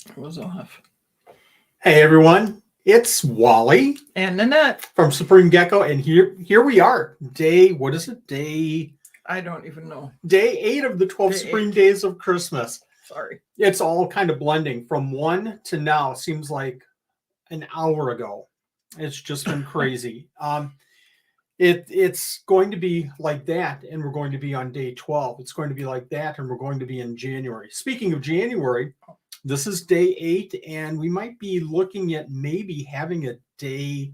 It was off. Hey everyone, it's Wally and Nanette from Supreme Gecko, and here we are. What is it? I don't even know. Day 8 of the 12 Supreme Days of Christmas. Sorry. It's all kind of blending from 1 to now. Seems like an hour ago. It's just been crazy. It's going to be like that, and we're going to be on day 12. It's going to be like that, and we're going to be in January. Speaking of January, this is day 8, and we might be looking at maybe having a day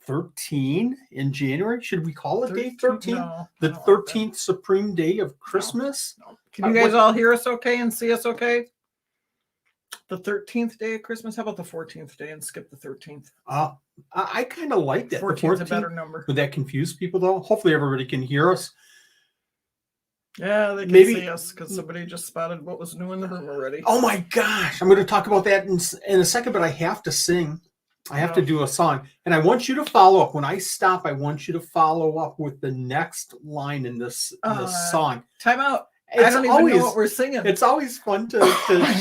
13 in January. Should we call it day 13? No, the 13th Supreme Day of Christmas? No. Can you guys all hear us okay and see us okay? The 13th day of Christmas? How about the 14th day and skip the 13th? I kind of like that. 14th is a better number. Would that confuse people, though? Hopefully everybody can hear us. Yeah, they can see us because somebody just spotted what was new in the room already. Oh my gosh. I'm going to talk about that in a second, but I have to sing. I have to do a song. And I want you to follow up. When I stop, I want you to follow up with the next line in this song. Time out. I don't even know what we're singing. It's always fun to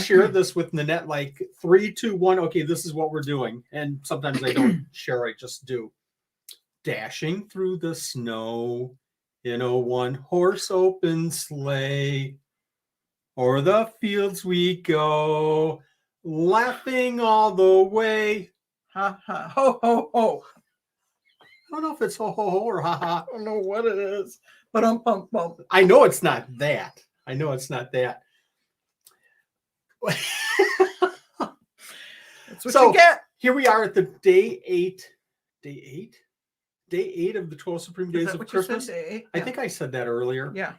share this with Nanette, like 3, 2, 1. Okay, this is what we're doing. And sometimes I don't share, I just do. Dashing through the snow in a one-horse open sleigh, o'er the fields we go, laughing all the way. Ha ha, ho ho ho. I don't know if it's ho ho ho or ha ha. I don't know what it is. But I know it's not that. I know it's not that. That's what you get. Here we are at the day 8. Day 8 of the 12 Supreme Days of Christmas. Yeah. I think I said that earlier. Yeah.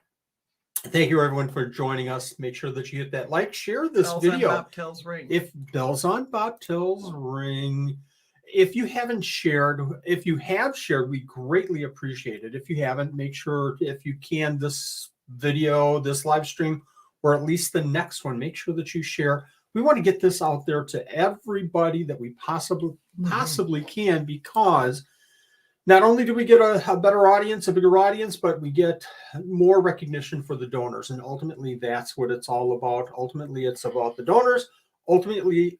Thank you, everyone, for joining us. Make sure that you hit that like, share this video. Bobtails ring. If bells on bobtails ring. If you haven't shared, if you have shared, we greatly appreciate it. If you haven't, make sure, if you can, this video, this live stream, or at least the next one, make sure that you share. We want to get this out there to everybody that we possibly can, because not only do we get a better audience, a bigger audience, but we get more recognition for the donors. And ultimately, that's what it's all about. Ultimately, it's about the donors. Ultimately,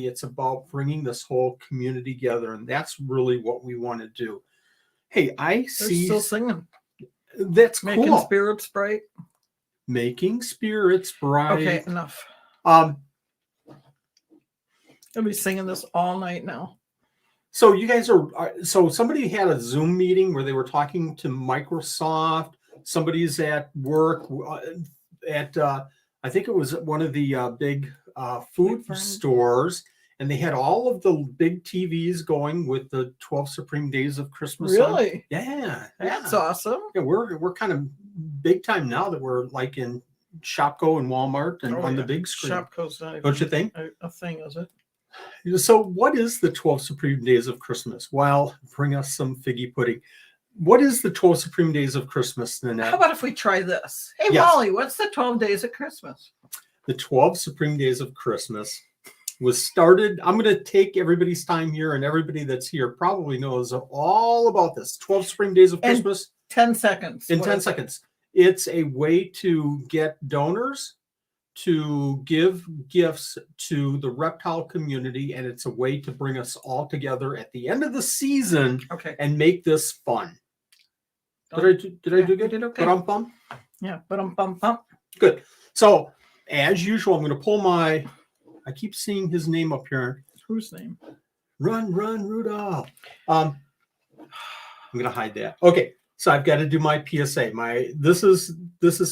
it's about bringing this whole community together, and that's really what we want to do. Hey, They're still singing. That's Making cool. Spirits bright. Making spirits bright. Okay, enough. I'll be singing this all night now. So you guys so somebody had a Zoom meeting where they were talking to Microsoft. Somebody's at work at I think it was one of the big food stores, and they had all of the big TVs going with the 12 Supreme Days of Christmas. Really? Yeah. That's awesome. Yeah, we're kind of big time now that we're like in Shopko and Walmart and on the big screen. Shopko's not even, don't you think? A thing, is it? So what is the 12 Supreme Days of Christmas? Well, bring us some figgy pudding. What is the 12 Supreme Days of Christmas, Nanette? How about if we try this? Hey, yes. Wally, what's the 12 Days of Christmas? The 12 Supreme Days of Christmas was started. I'm going to take everybody's time here, and everybody that's here probably knows all about this. 12 Supreme Days of Christmas. 10 seconds. In 10 seconds. It's a way to get donors to give gifts to the reptile community, and it's a way to bring us all together at the end of the season and make this fun. Did I do good? Did okay. Ba-dum-bum? Yeah, ba-dum-bum-bum. Good. So, as usual, I'm going to pull I keep seeing his name up here. Whose name? Run, Rudolph. I'm going to hide that. Okay, so I've got to do my PSA. This is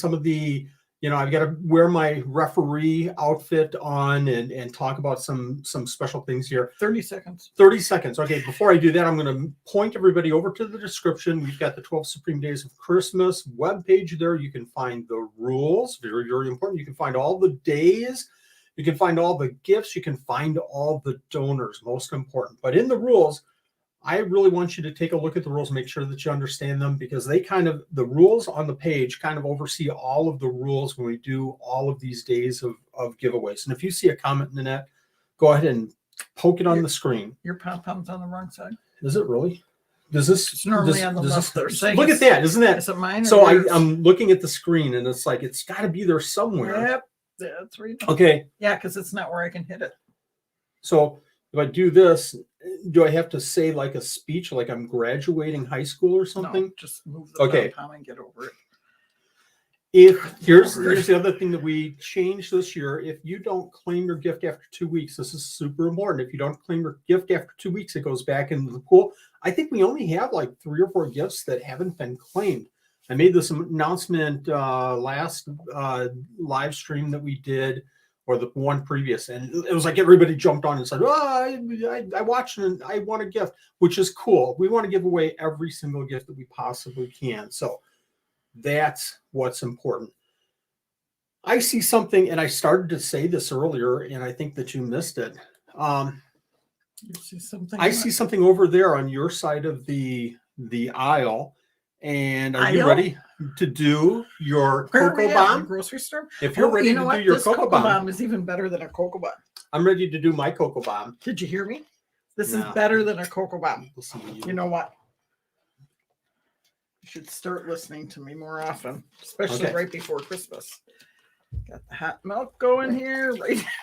some of the, I've got to wear my referee outfit on and talk about some special things here. 30 seconds. 30 seconds. Okay, before I do that, I'm going to point everybody over to the description. We've got the 12 Supreme Days of Christmas webpage there. You can find the rules. Very, very important. You can find all the days. You can find all the gifts. You can find all the donors. Most important. But in the rules, I really want you to take a look at the rules, make sure that you understand them, because the rules on the page kind of oversee all of the rules when we do all of these days of giveaways. And if you see a comment, Nanette, go ahead and poke it on the screen. Your pom-pom's on the wrong side. Is it really? It's normally on the left. Look at that. Isn't that? Is it mine? So I'm looking at the screen, and it's like, it's got to be there somewhere. Yep. That's right. Okay. Yeah, because it's not where I can hit it. So if I do this, do I have to say like a speech, like I'm graduating high school or something? No, just move the Okay. pom-pom and get over it. If here's the other thing that we changed this year. If you don't claim your gift after 2 weeks, this is super important. If you don't claim your gift after 2 weeks, it goes back into the pool. I think we only have like 3 or 4 gifts that haven't been claimed. I made this announcement last live stream that we did, or the one previous, and it was like everybody jumped on and said, "Oh, I watched and I want a gift," which is cool. We want to give away every single gift that we possibly can. So that's what's important. I see something, and I started to say this earlier, and I think that you missed it. You see something? I see something over there on your side of the aisle. And are you Aisle? ready to do your Where are cocoa we at? bomb? The grocery store? If you're ready you know to what? do your This cocoa bomb, is even better than a cocoa bomb. I'm ready to do my cocoa bomb. Did you hear me? This No. is better than a cocoa bomb. Listen to you. You know what? You should start listening to me more often, especially Okay. right before Christmas. Got the hot milk going here,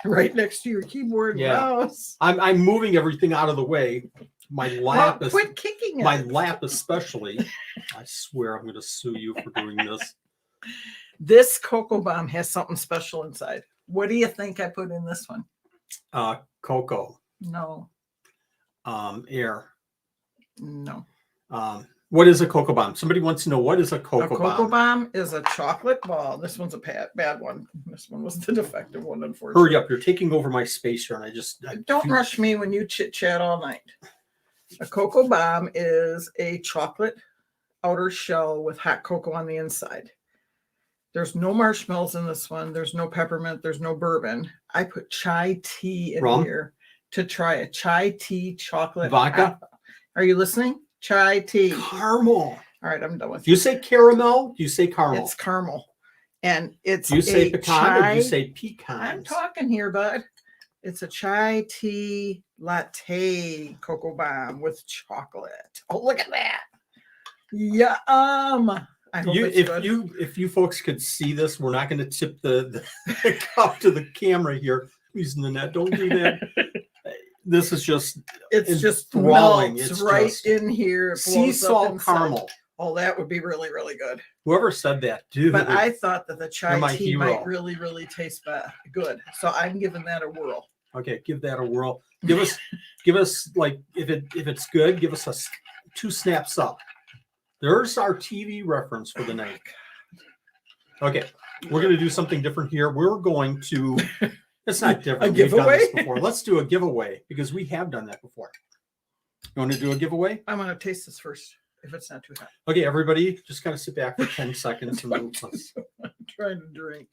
right next to your keyboard and Yeah. mouse. I'm moving everything out of the way. My lap is Quit kicking it. my lap especially. I swear I'm going to sue you for doing this. This cocoa bomb has something special inside. What do you think I put in this one? Cocoa, No. air. No. What is a cocoa bomb? Somebody wants to know, what is a cocoa bomb? A cocoa bomb is a chocolate ball. This one's a bad one. This one was the defective one, unfortunately. Hurry up! You're taking over my space here, and I Don't rush me when you chit chat all night. A cocoa bomb is a chocolate outer shell with hot cocoa on the inside. There's no marshmallows in this one. There's no peppermint. There's no bourbon. I put chai tea in here to try a chai tea chocolate. Vodka? Are you listening? Chai tea. Caramel. All right, I'm done with Do you say caramel? Do you say caramel? It's caramel. And it's Do you say pecan or do you chai- say pecan? I'm talking here, bud. It's a chai tea latte cocoa bomb with chocolate. Oh, look at that. Yum. I hope it's good. If you folks could see this, we're not going to tip the cup to the camera here. Please, Nanette, don't do that. This is just enthralling. It's It's right just in here. Sea salt caramel. Oh, that would be really, really good. Whoever said that, dude. But I thought that the chai tea hero. might really, really taste good. So I'm giving that a whirl. Okay, give that a whirl. Give us like if it's good, give us 2 snaps up. There's our TV reference for the night. Okay, we're going to do something different here. We're going to. It's not different. A giveaway? We've done this before. Let's do a giveaway because we have done that before. You want to do a giveaway? I'm going to taste this first if it's not too hot. Okay, everybody, just kind of sit back for 10 seconds. And I'm trying to drink.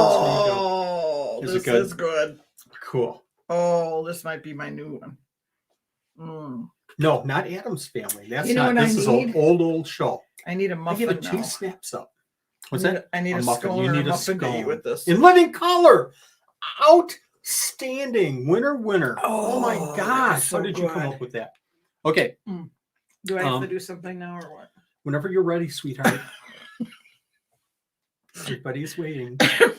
Oh, Is this it good? is good. Cool. Oh, this might be my new one. No, not Adam's Family. That's You know not. what This I is need? an old show. I need a I muffin give it 2 now. snaps up. What's that? I need a muffin. scone You or need a a muffin to eat scone. with this. In living color. Outstanding. Winner. Oh my Oh, gosh. so How did you come good. up with that? Okay. Do I have to do something now or what? Whenever you're ready, sweetheart. Everybody's waiting.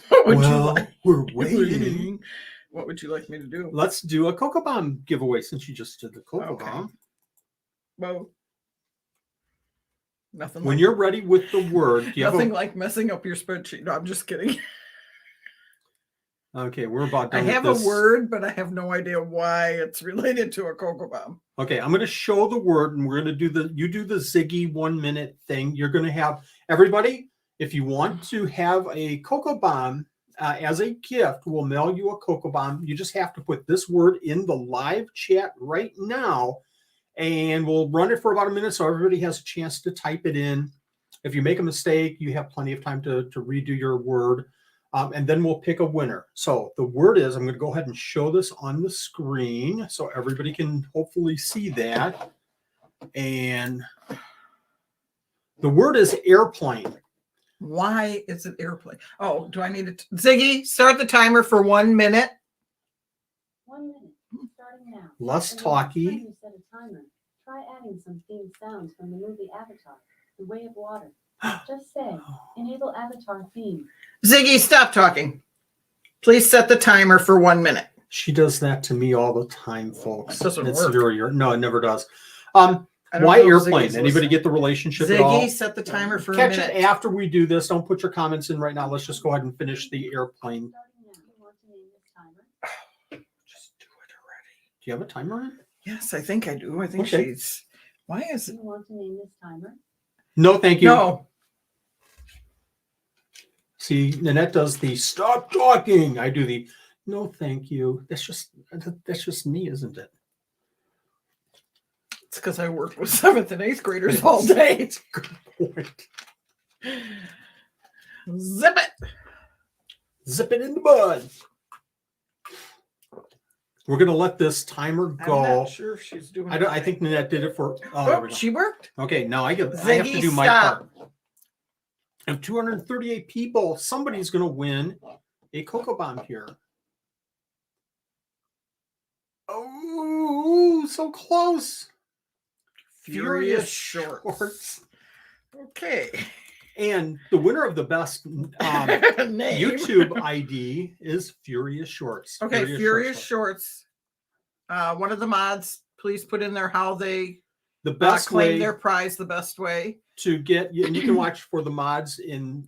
What would you like? We're waiting. What would you like me to do? Let's do a cocoa bomb giveaway since you just did the cocoa Okay. bomb. Well, nothing. When like, you're ready with the word, do you nothing have like messing up your spreadsheet. No, I'm just kidding. Okay, we're about I done have with a this. word, but I have no idea why it's related to a cocoa bomb. Okay, I'm going to show the word, and we're going to do you do the Ziggy 1 minute thing. You're going to have everybody. If you want to have a cocoa bomb as a gift, we'll mail you a cocoa bomb. You just have to put this word in the live chat right now, and we'll run it for about a minute so everybody has a chance to type it in. If you make a mistake, you have plenty of time to redo your word, and then we'll pick a winner. So the word is, I'm going to go ahead and show this on the screen so everybody can hopefully see that. And the word is airplane. Why is it airplane? Oh, do I need it? Ziggy, start the timer for 1 minute. 1 minute, starting now. Less And talky. when you set a timer, try adding some themed sounds from the movie Avatar, The Way of Water. Just say, enable avatar theme. Ziggy, stop talking. Please set the timer for 1 minute. She does that to me all the time, folks. It doesn't It's work. No, it never does. I don't Why know if airplane? Ziggy's Anybody listening. get the relationship at all? Ziggy, set the timer for a Catch minute. it after we do this. Don't put your comments in right now. Let's just go ahead and finish the airplane. Starting now. You want to name this timer? Just do it already. Do you have a timer on? Yes, I think I do. I think Okay. she's. Why is Do it? you want to name this timer? No, thank you. No. See, Nanette does the stop talking. I do the no, thank you. That's just me, isn't it? It's because I worked with 7th and 8th graders all day. Good point. Zip it. Zip it in the bud. We're gonna let this timer I'm go. not sure if she's doing. I think Nanette did it for. Oh, there Oh, we go. she worked. Okay, now I have to Ziggy, do my stop. part. Of 238 people, somebody's going to win a Cocoa Bomb here. Oh, so close. Furious Shorts. Okay. And the winner of the best Name. YouTube ID is Furious Shorts. Okay, Furious Shorts. One of the mods, please put in there how they The best claim way their prize the best way. to get, and you can watch for the mods in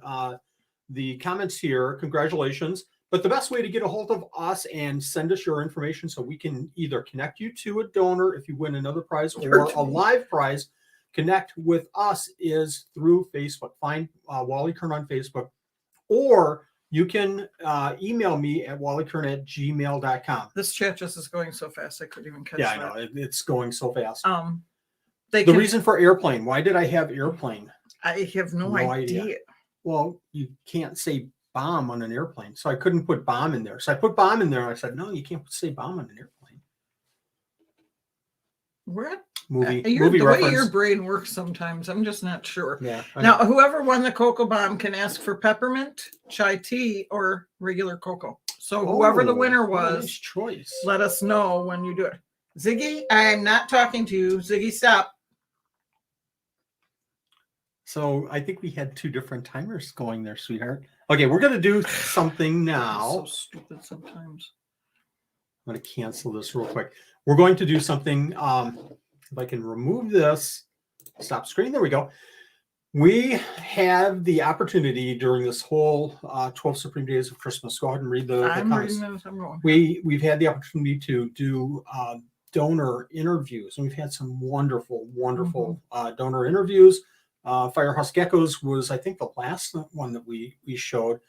the comments here. Congratulations. But the best way to get a hold of us and send us your information so we can either connect you to a donor if you win another prize or a live prize, connect with us is through Facebook. Find Wally Kern on Facebook, or you can email me at wallyKern@gmail.com. This chat just is going so fast I couldn't even catch Yeah, I that. know. It's going so fast. The Reason for airplane. Why did I have airplane? I have no idea. Well, you can't say bomb on an airplane. So I couldn't put bomb in there. So I put bomb in there. And I said, no, you can't say bomb on an airplane. What? Movie The reference. way your brain works sometimes, I'm just not sure. Yeah. Now, whoever won the Cocoa Bomb can ask for peppermint, chai tea, or regular cocoa. So whoever the winner was, nice choice. let us know when you do it. Ziggy, I'm not talking to you. Ziggy, stop. So I think we had two different timers going there, sweetheart. Okay, we're going to do something now. So stupid sometimes. I'm going to cancel this real quick. We're going to do something. If I can remove this, stop screen. There we go. We have the opportunity during this whole 12 Supreme Days of Christmas. Go ahead and read the comments. Reading those. I'm going. We've had the opportunity to do donor interviews, and we've had some wonderful donor interviews. Firehouse Geckos was, I think, the last one that we showed.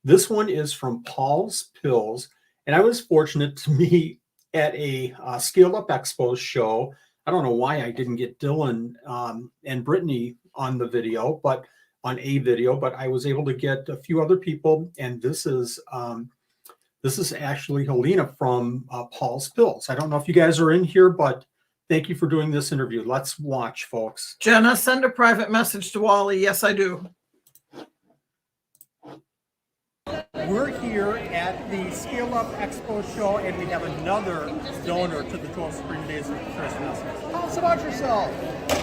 This one is from Paul's Pills, and I was fortunate to meet at a Scaled Up Expo show. I don't know why I didn't get Dylan and Brittany on the video, but I was able to get a few other people, and this is actually Helena from Paul's Pills. I don't know if you guys are in here, but thank you for doing this interview. Let's watch, folks. Jenna, send a private message to Wally. Yes, I do. We're here at the Scale Up Expo show, and we have another donor to the 12 Supreme Days of Christmas. Tell us about yourself.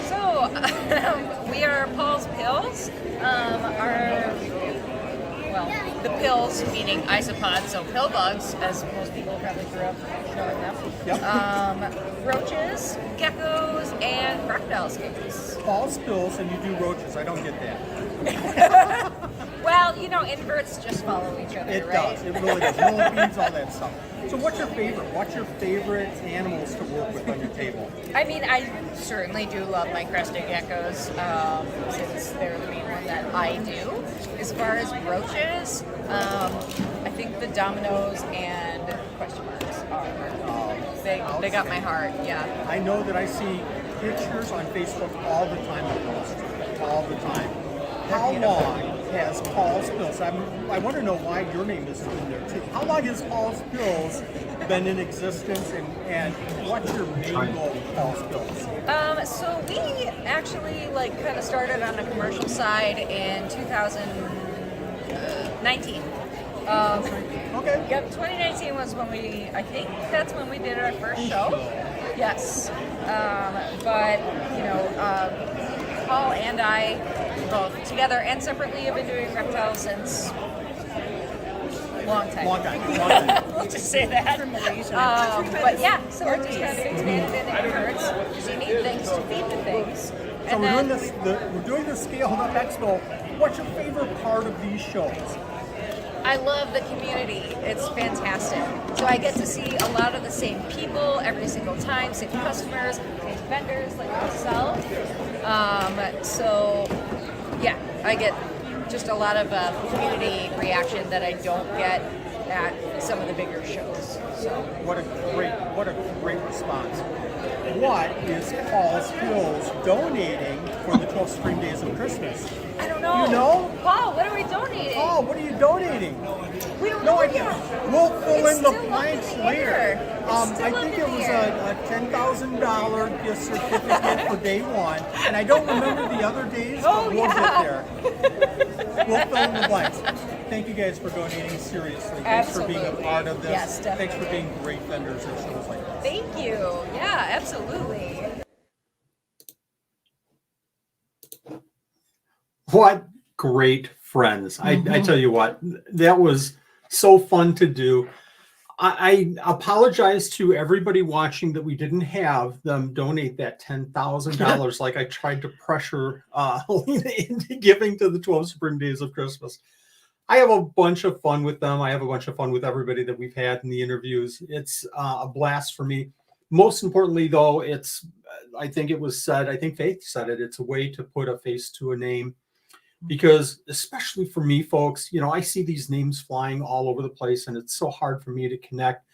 So, we are Paul's Pills. The pills, meaning isopods, so pill bugs, as most people probably grew up knowing them. Yep. Roaches, geckos, and reptile skates. Paul's Pills, and you do roaches. I don't get that. Well, inverts just follow each other, It right? does. It really does. Millipedes, all that stuff. So what's your favorite? What's your favorite animals to work with on your table? I mean, I certainly do love my crested geckos, since they're the main one that I do. As far as roaches, I think the dominoes and question marks are, they got my heart, yeah. I know that I see pictures on Facebook all the time of those. All the time. How long has Paul's Pills? I want to know why your name isn't in there too. How long has Paul's Pills been in existence, and what's your main goal with Paul's Pills? So we actually kind of started on a commercial side in 2019. Okay. Yep, 2019 was when I think that's when we did our first show. Yes. But, Paul and I, both together and separately, have been doing reptiles since long time. Long time. We'll just say that. But yeah, so we're just kind of expanded into efforts. So you need things to feed the things. So we're doing the Scaled Up Expo. What's your favorite part of these shows? I love the community. It's fantastic. So I get to see a lot of the same people every single time, same customers, same vendors like myself. So yeah, I get just a lot of community reaction that I don't get at some of the bigger shows. So What a great response. What is Paul's Hills donating for the 12 Supreme Days of Christmas? I don't know. You know? Paul, what are we donating? Paul, what are you donating? We don't No know idea. yet. We'll fill It's in the still up blanks in the later. air. It's still I up think in it the was air. a $10,000 gift certificate for day one, and I don't remember the other days, but Oh, we'll yeah. get there. We'll fill in the blanks. Thank you guys for donating seriously. Thanks for being a Absolutely. part of this. Yes, Thanks for definitely. being great vendors at shows like this. Thank you. Yeah, absolutely. What great friends. I tell you what, that was so fun to do. I apologize to everybody watching that we didn't have them donate that $10,000 like I tried to pressure Helena into giving to the 12 Supreme Days of Christmas. I have a bunch of fun with them. I have a bunch of fun with everybody that we've had in the interviews. It's a blast for me. Most importantly, though, I think it was said, I think Faith said it, it's a way to put a face to a name. Because especially for me, folks, you know, I see these names flying all over the place, and it's so hard for me to connect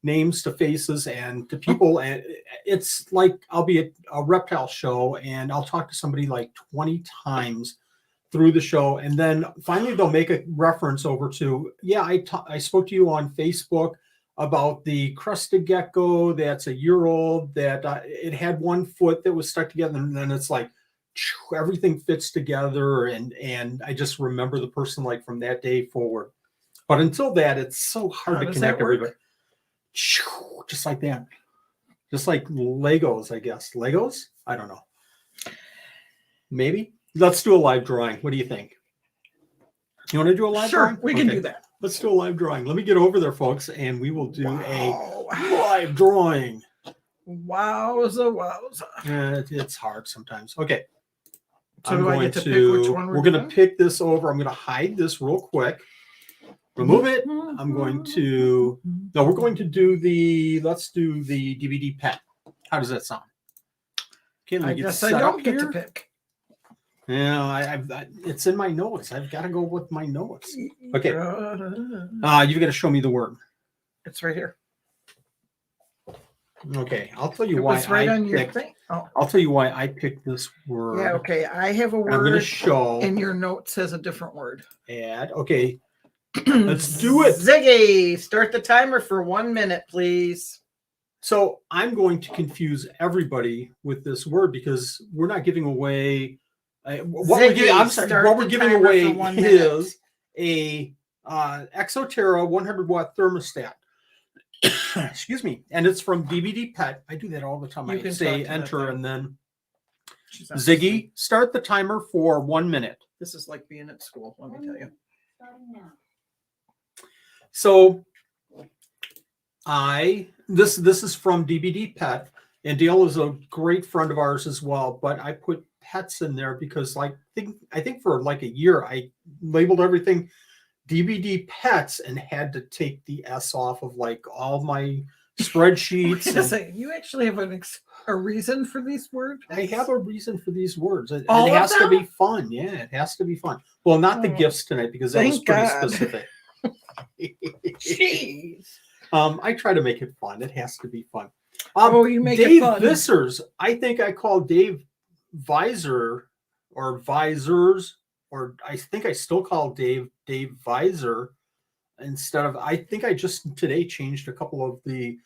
names to faces and to people. And it's like I'll be at a reptile show and I'll talk to somebody like 20 times through the show, and then finally they'll make a reference over to, yeah, I spoke to you on Facebook about the crested gecko that's a year old, that it had one foot that was stuck together, and then it's like everything fits together, and I just remember the person like from that day forward. But until that, it's so hard to connect everybody. Just like that. Just like Legos, I guess. Legos? I don't know. Maybe. Let's do a live drawing. What do you think? You want to do a live drawing? Sure, we can do that. Let's do a live drawing. Let me get over there, folks, and we will do Wow. a live drawing. Wowza. It's hard sometimes. Okay. So do I get to pick which one we're going to doing? pick this over. I'm going to hide this real quick. Remove it. I'm going to, no, we're going to do let's do the DVD pet. How does that sound? Okay, let me I get guess set I up don't get to here. pick. Yeah, it's in my notes. I've got to go with my notes. Okay. You've got to show me the word. It's right here. Okay, I'll tell you It why was right on your picked. thing. Oh, I'll tell you why I picked this word. yeah, okay. I have a I'm going to word, show. and your note says a different word. Add. Okay, let's do it. Ziggy, start the timer for 1 minute, please. So I'm going to confuse everybody with this word because we're not giving away. What we're giving, I'm sorry, start what we're the giving timer away for 1 minute. is a Exoterra 100-watt thermostat. Excuse me, and it's from DVD Pet. I do that all the time. You I can say talk to that enter thing. and then She's not Ziggy, start the timer for 1 minute. This is like being at school, let me tell you. Starting now. So this is from DVD Pet, and Dale is a great friend of ours as well. But I put pets in there because I think for like a year I labeled everything DVD Pets and had to take the S off of like all my spreadsheets. Wait a and second, you actually have a reason for these words? I have a reason for these words. It All of has to them? be fun. Yeah, it has to be fun. Well, not the Oh, gifts tonight because that was thank pretty God. specific. Jeez. I try to make it fun. It has to be fun. Oh, you make it Dave fun. Vissers. I think I called Dave Visor or Visors, or I think I still call Dave Visor instead of. I think I just today changed a couple of the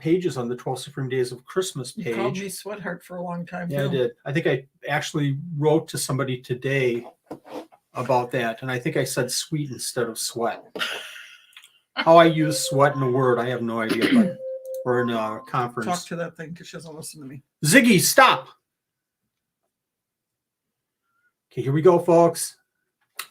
pages on the 12 Supreme Days of Christmas You called page. me sweetheart for a long time. Yeah, I too. did. I think I actually wrote to somebody today about that, and I think I said sweet instead of sweat. How I use sweat in a word, I have no idea. But we're in a conference. Talk to that thing because she doesn't listen to me. Ziggy, stop. Okay, here we go, folks.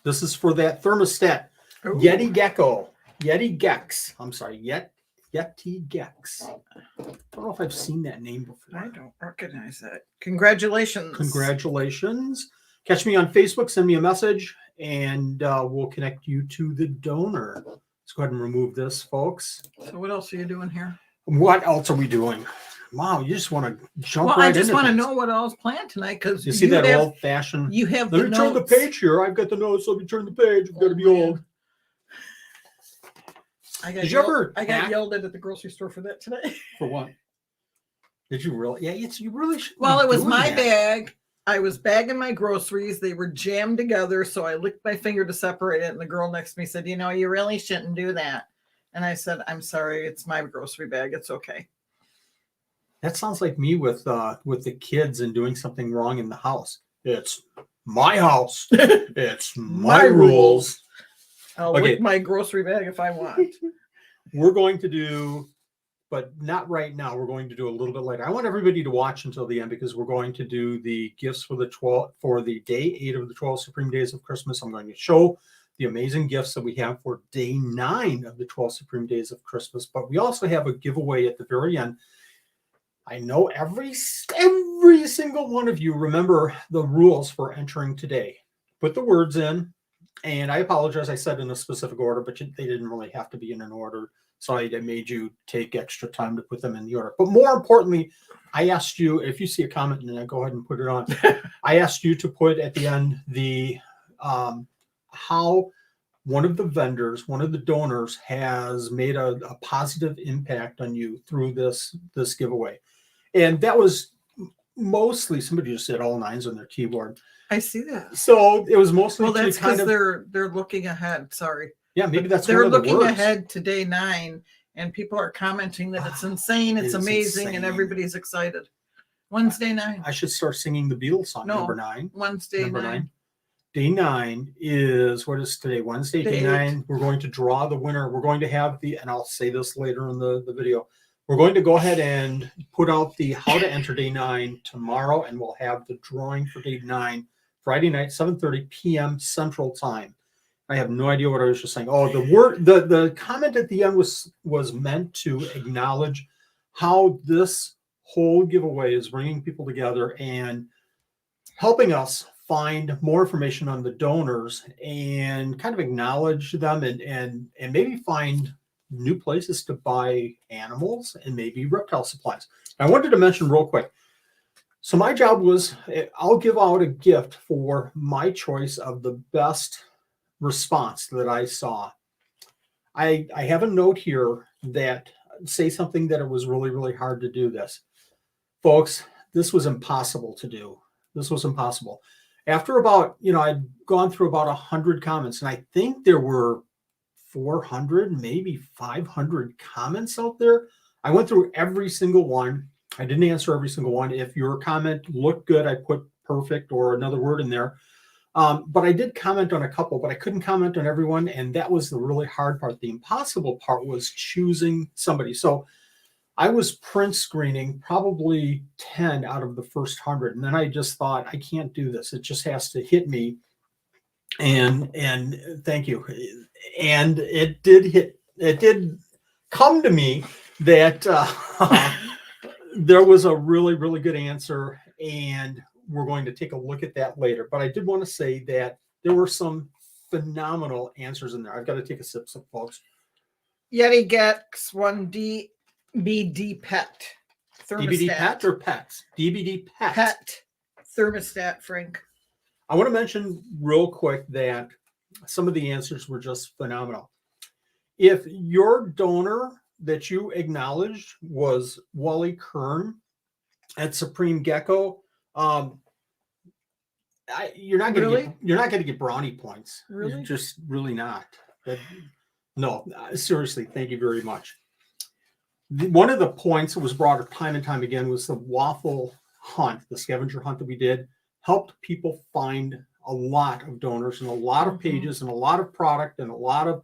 This is for that thermostat. Ooh. Yeti Gecko. Yeti Gex. I'm sorry, Yeti Gex. I don't know if I've seen that name before. I don't recognize that. Congratulations. Congratulations. Catch me on Facebook, send me a message, and we'll connect you to the donor. Let's go ahead and remove this, folks. So what else are you doing here? What else are we doing? Wow, you just want to jump Well, right I into just want to things. know what else planned tonight because You see that old-fashioned... You have Let the me turn the notes. page here. I've got the notes. Let me turn the page. I've got to be old. Did you ever I got hack- yelled at the grocery store for that today. For what? Did you really? Yeah, you really should. Well, it was my that. bag. I was bagging my groceries. They were jammed together, so I licked my finger to separate it. And the girl next to me said, you really shouldn't do that. And I said, I'm sorry. It's my grocery bag. It's okay. That sounds like me with the kids and doing something wrong in the house. It's my house. It's my rules. I'll Okay. lick my grocery bag if I want. We're going to do, but not right now. We're going to do a little bit later. I want everybody to watch until the end because we're going to do the gifts for the day 8 of the 12 Supreme Days of Christmas. I'm going to show the amazing gifts that we have for day 9 of the 12 Supreme Days of Christmas. But we also have a giveaway at the very end. I know every single one of you remember the rules for entering today. Put the words in. And I apologize, I said in a specific order, but they didn't really have to be in an order. So I made you take extra time to put them in the order. But more importantly, I asked you, if you see a comment, and then go ahead and put it on. I asked you to put at the end the how one of the vendors, one of the donors has made a positive impact on you through this giveaway. And that was mostly, somebody just said all 9s on their keyboard. I see that. So it was mostly Well, that's because kind of, they're looking ahead. Sorry. yeah, maybe that's They're one of the looking words. ahead to day 9, and people are commenting that it's insane, it's It's amazing, insane. and everybody's excited. Wednesday 9. I should start singing the Beatles song, No. number 9. Wednesday Number 9. 9. Day 9 is, what is today? Wednesday, day Day 9. We're going to draw the winner. We're going to have and I'll say this later in the video. We're going to go ahead and put out the how to enter day 9 tomorrow, and we'll have the drawing for day 9 Friday night, 7:30 p.m. Central Time. I have no idea what I was just saying. Oh, the comment at the end was meant to acknowledge how this whole giveaway is bringing people together and helping us find more information on the donors and kind of acknowledge them and maybe find new places to buy animals and maybe reptile supplies. I wanted to mention real quick. So my job was, I'll give out a gift for my choice of the best response that I saw. I have a note here that say something that it was really, really hard to do this. Folks, this was impossible to do. This was impossible. After about, I'd gone through about 100 comments, and I think there were 400, maybe 500 comments out there. I went through every single one. I didn't answer every single one. If your comment looked good, I put perfect or another word in there. But I did comment on a couple, but I couldn't comment on everyone. And that was the really hard part. The impossible part was choosing somebody. So I was print screening probably 10 out of the first 100. And then I just thought, I can't do this. It just has to hit me. And thank you. And it did come to me that there was a really, really good answer, and we're going to take a look at that later. But I did want to say that there were some phenomenal answers in there. I've got to take a sip, folks. Yeti Gex 1D BD pet thermostat. DBD pet or pets? DBD pet. Pet thermostat, Frank. I want to mention real quick that some of the answers were just phenomenal. If your donor that you acknowledged was Wally Kern at Supreme Gecko, you're not going to get brownie points. Really? You're just really not. No, seriously, thank you very much. One of the points that was brought up time and time again was the waffle hunt, the scavenger hunt that we did, helped people find a lot of donors and a lot of pages and a lot of product and a lot of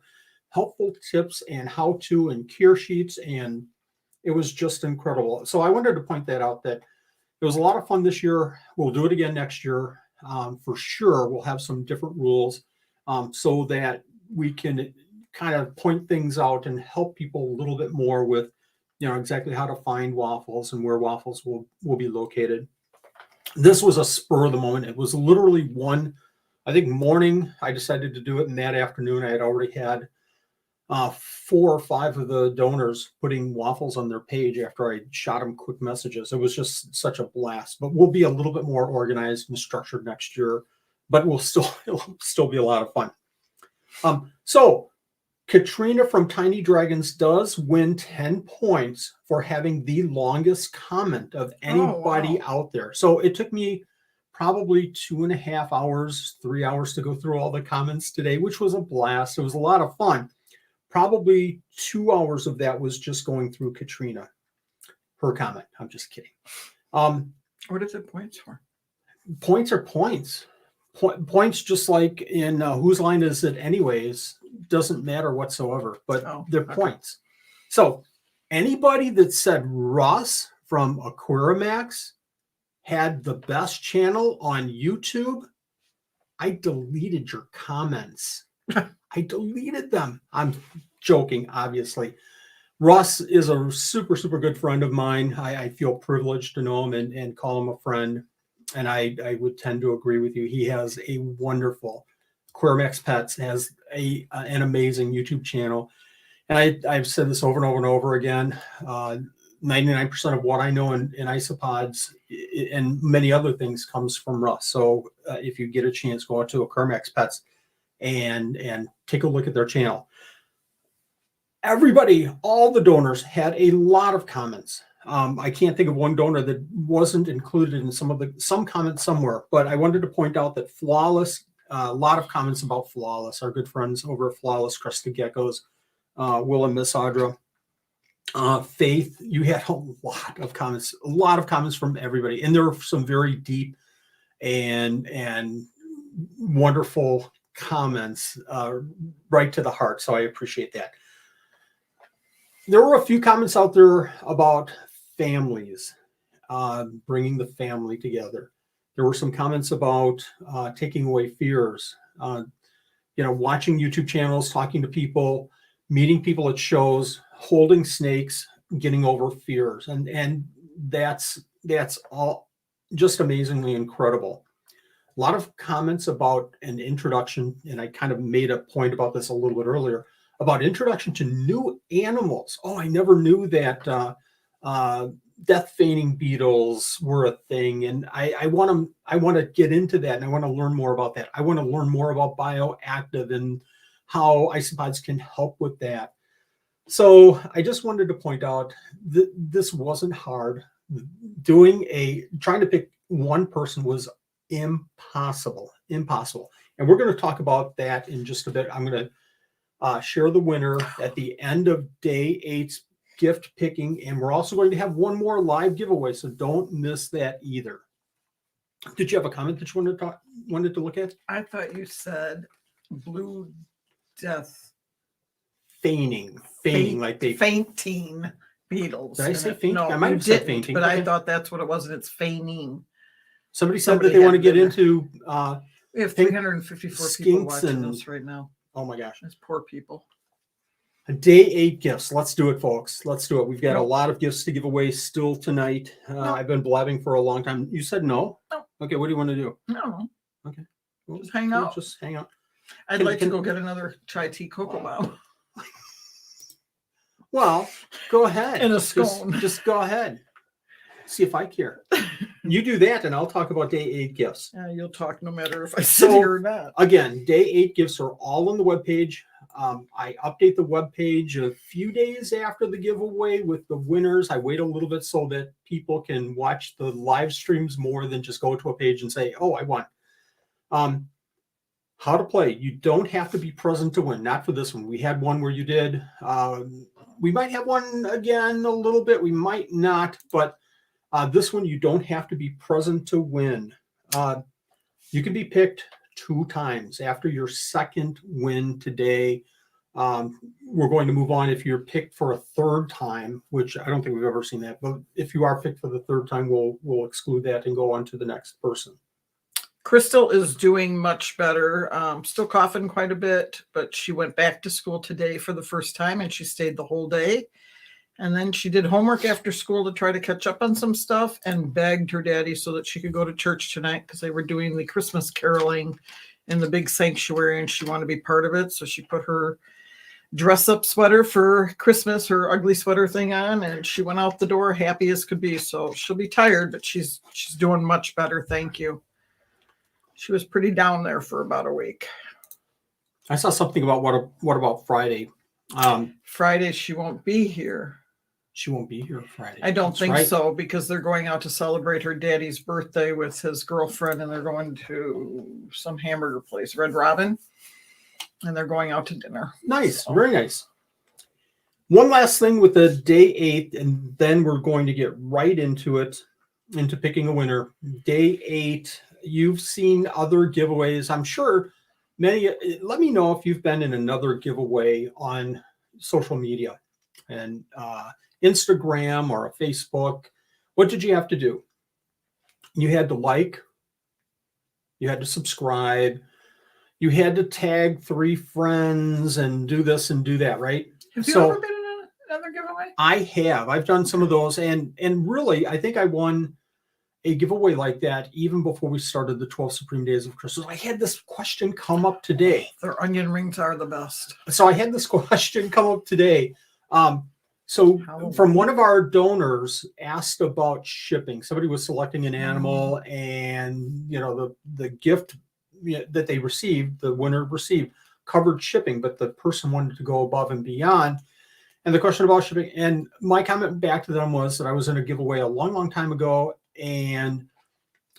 helpful tips and how-to and care sheets, and it was just incredible. So I wanted to point that out, that it was a lot of fun this year. We'll do it again next year. for sure, we'll have some different rules so that we can kind of point things out and help people a little bit more with, exactly how to find waffles and where waffles will be located. This was a spur of the moment. It was literally I think morning, I decided to do it. And that afternoon, I had already had 4 or 5 of the donors putting waffles on their page after I shot them quick messages. It was just such a blast, but we'll be a little bit more organized and structured next year, but it'll still be a lot of fun. So Katrina from Tiny Dragons does win 10 points for having the longest comment of anybody out there. So it took me probably 2.5 hours, 3 hours to go through all the comments today, which was a blast. It was a lot of fun. Probably 2 hours of that was just going through Katrina, her comment. I'm just kidding. What is it points for? Points are points. Points, just like in Whose Line Is It Anyways, doesn't matter whatsoever, but they're points. So anybody that said Russ from Aquarimax had the best channel on YouTube, I deleted your comments. I deleted them. I'm joking, obviously. Russ is a super, super good friend of mine. I feel privileged to know him and call him a friend. And I would tend to agree with you. He has a wonderful, Aquarimax Pets has an amazing YouTube channel. And I've said this over and over and over again. 99% of what I know in isopods and many other things comes from Russ. So if you get a chance, go out to Aquarimax Pets and take a look at their channel. Everybody, all the donors had a lot of comments. I can't think of one donor that wasn't included in some comments somewhere, but I wanted to point out that Flawless, a lot of comments about Flawless, our good friends over at Flawless Crested Geckos, Will and Miss Audra. Faith, you had a lot of comments from everybody. And there were some very deep and wonderful comments right to the heart. So I appreciate that. There were a few comments out there about families, bringing the family together. There were some comments about taking away fears, watching YouTube channels, talking to people, meeting people at shows, holding snakes, getting over fears. And that's all just amazingly incredible. A lot of comments about an introduction, and I kind of made a point about this a little bit earlier, about introduction to new animals. Oh, I never knew that death feigning beetles were a thing. And I want to get into that, and I want to learn more about that. I want to learn more about bioactive and how isopods can help with that. So I just wanted to point out that this wasn't hard. Trying to pick one person was impossible. And we're going to talk about that in just a bit. I'm going to share the winner at the end of day 8's gift picking, and we're also going to have one more live giveaway, so don't miss that either. Did you have a comment that you wanted to look at? I thought you said blue death Feigning, like they fainting beetles. Did I say fainting? No, I might you have said didn't, fainting. but Okay. I thought that's what it was, and it's feigning. Somebody said that they want to get into We have pink 354 people skinks watching and- this right now. oh my gosh. Those poor people. Day 8 gifts. Let's do it, folks. Let's do it. We've got a Nope. lot of gifts to give away still tonight. I've been blabbing for a long time. You said no? No. Okay, what do you want to do? No, Well, Just hang out. Just hang out. I'd Can- like can- to go get another chai tea cocoa bomb. Well, go ahead. And a scone. Just go ahead. See if I care. You do that, and I'll talk about day 8 gifts. Yeah, you'll talk no matter if I sit So- here or not. Again, day 8 gifts are all on the webpage. I update the webpage a few days after the giveaway with the winners. I wait a little bit so that people can watch the live streams more than just go to a page and say, oh, I won. How to play. You don't have to be present to win. Not for this one. We had one where you did. We might have one again a little bit. We might not. But this one, you don't have to be present to win. You can be picked 2 times. After your second win today, we're going to move on. If you're picked for a 3rd time, which I don't think we've ever seen that, but if you are picked for the 3rd time, we'll exclude that and go on to the next person. Crystal is doing much better. Still coughing quite a bit, but she went back to school today for the first time and she stayed the whole day. And then she did homework after school to try to catch up on some stuff and begged her daddy so that she could go to church tonight because they were doing the Christmas caroling in the big sanctuary and she wanted to be part of it. So she put her dress up sweater for Christmas, her ugly sweater thing on, and she went out the door happy as could be. So she'll be tired, but she's doing much better. Thank you. She was pretty down there for about a week. I saw something about what about Friday? Friday she won't be here. She won't be here Friday. I don't That's think right. so because they're going out to celebrate her daddy's birthday with his girlfriend and they're going to some hamburger place, Red Robin, and they're going out to dinner. Nice. So. Very nice. One last thing with the day 8, and then we're going to get right into picking a winner. Day 8, you've seen other giveaways. I'm sure many, let me know if you've been in another giveaway on social media and Instagram or a Facebook. What did you have to do? You had to like, you had to subscribe, you had to tag 3 friends and do this and do that, right? Have you ever been in another giveaway? I have. I've done some of those, and really, I think I won a giveaway like that even before we started the 12 Supreme Days of Christmas. I had this question come up today. Their onion rings are the best. So I had this question come up today. So from one of our donors asked about shipping. Somebody was selecting an animal, and the gift that they received, the winner received, covered shipping, but the person wanted to go above and beyond. And the question about shipping, and my comment back to them was that I was in a giveaway a long, long time ago, and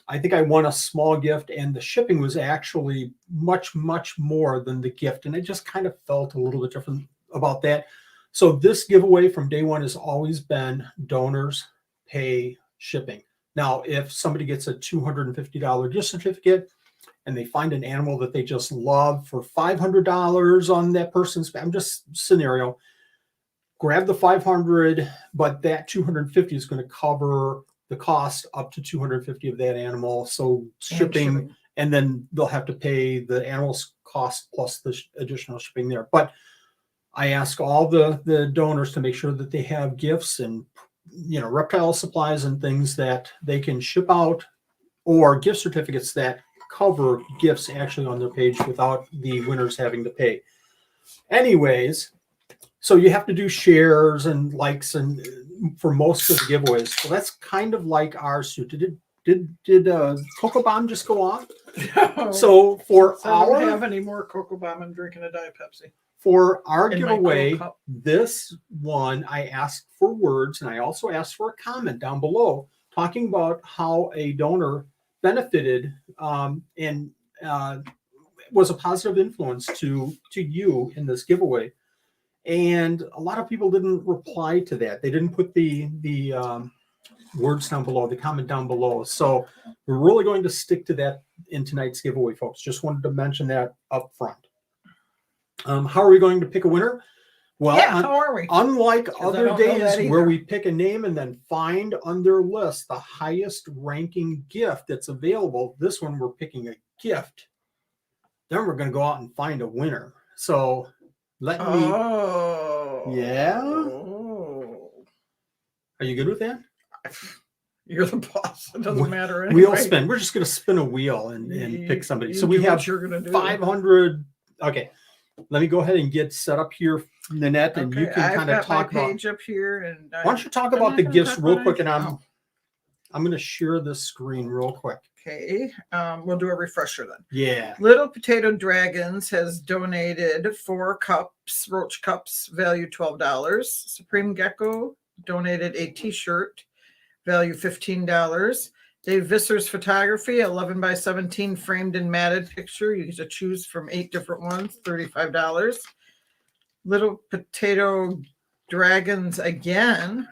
I think I won a small gift, and the shipping was actually much, much more than the gift. And I just kind of felt a little bit different about that. So this giveaway from day 1 has always been donors pay shipping. Now, if somebody gets a $250 gift certificate and they find an animal that they just love for $500 on that person's, I'm just scenario, grab the $500, but that $250 is going to cover the cost up to $250 of that animal. So shipping, and then they'll have to pay the animal's cost plus the additional shipping there. But I ask all the donors to make sure that they have gifts and reptile supplies and things that they can ship out, or gift certificates that cover gifts actually on their page without the winners having to pay. Anyways, so you have to do shares and likes and for most of the giveaways. So that's kind of like ours too. Did Cocoa Bomb just go off? No. So for I don't have any more Cocoa Bomb. I'm drinking a Diet Pepsi. For our In my giveaway, Coke cup. this one, I asked for words, and I also asked for a comment down below talking about how a donor benefited and was a positive influence to you in this giveaway. And a lot of people didn't reply to that. They didn't put the words down below, the comment down below. So we're really going to stick to that in tonight's giveaway, folks. Just wanted to mention that up front. How are we going to pick a winner? Well, how are we? Unlike I other don't know that days where either. we pick a name and then find on their list the highest ranking gift that's available, this one we're picking a gift. Then we're going to go out and find a winner. So let me. Yeah. Oh. Are you good with that? You're the boss. It doesn't matter anyway. Wheel spin. We're just going to spin a wheel and pick somebody. So we do have what you're gonna do. 500. Okay. Let me go ahead and get set up here, Nanette, and you can kind of talk my about. page up here, and Why don't you talk I'm about not the gonna gifts talk real about quick, and anything. I'm going to share this screen real quick. Okay, we'll do a refresher then. Yeah. Little Potato Dragons has donated 4 cups, roach cups, value $12. Supreme Gecko donated a t-shirt, value $15. Dave Visser's Photography, 11 by 17 framed and matted picture. You get to choose from 8 different ones, $35. Little Potato Dragons again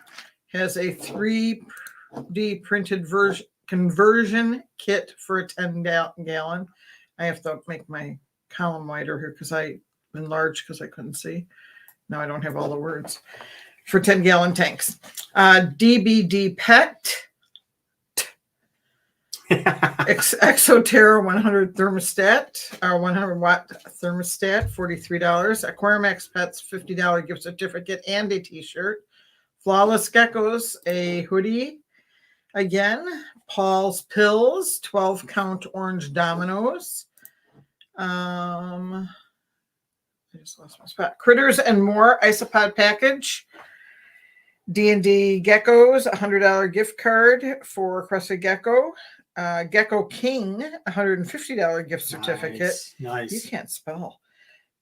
has a 3D printed conversion kit for a 10-gallon. I have to make my column wider here because I enlarged because I couldn't see. Now I don't have all the words. For 10-gallon tanks. DBD Pet Exoterra 100 thermostat, 100-watt thermostat, $43. Aquarimax Pets, $50 gift certificate and a t-shirt. Flawless Geckos, a hoodie. Again, Paul's Pills, 12-count orange dominoes. I just lost my spot. Critters and More Isopod package. D&D Geckos, $100 gift card for Crested Gecko. Gecko King, $150 gift certificate. Nice. You can't spell.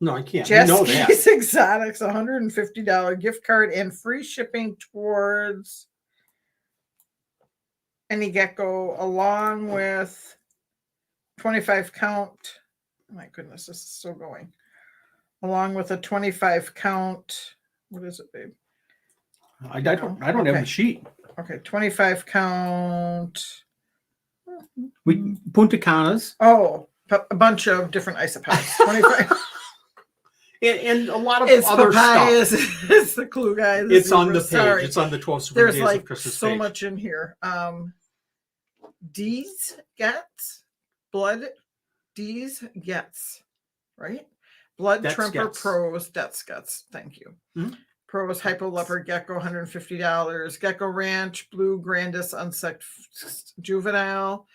No, I can't. I know that. Jaski's Exotics, $150 gift card and free shipping towards any gecko, along with 25 count. Oh my goodness, this is still going. Along with a 25 count. What is it, babe? I don't have Okay. the sheet. Okay, 25 count. We Punta Canas. Oh, a bunch of different isopods. 25. And a lot of It's other Papaya. stuff. It's the Klugii. the It's on Zebra. the page. Sorry. It's on the 12 Supreme There's Days like of Christmas so page. much in here. Deez gets blood. Deez gets right. Blood That's Tremper gets. Pros. That's guts. Thank you. Mhm. Pros Hypo Leopard Gecko, $150. Gecko Ranch Blue Grandis unsexed juvenile.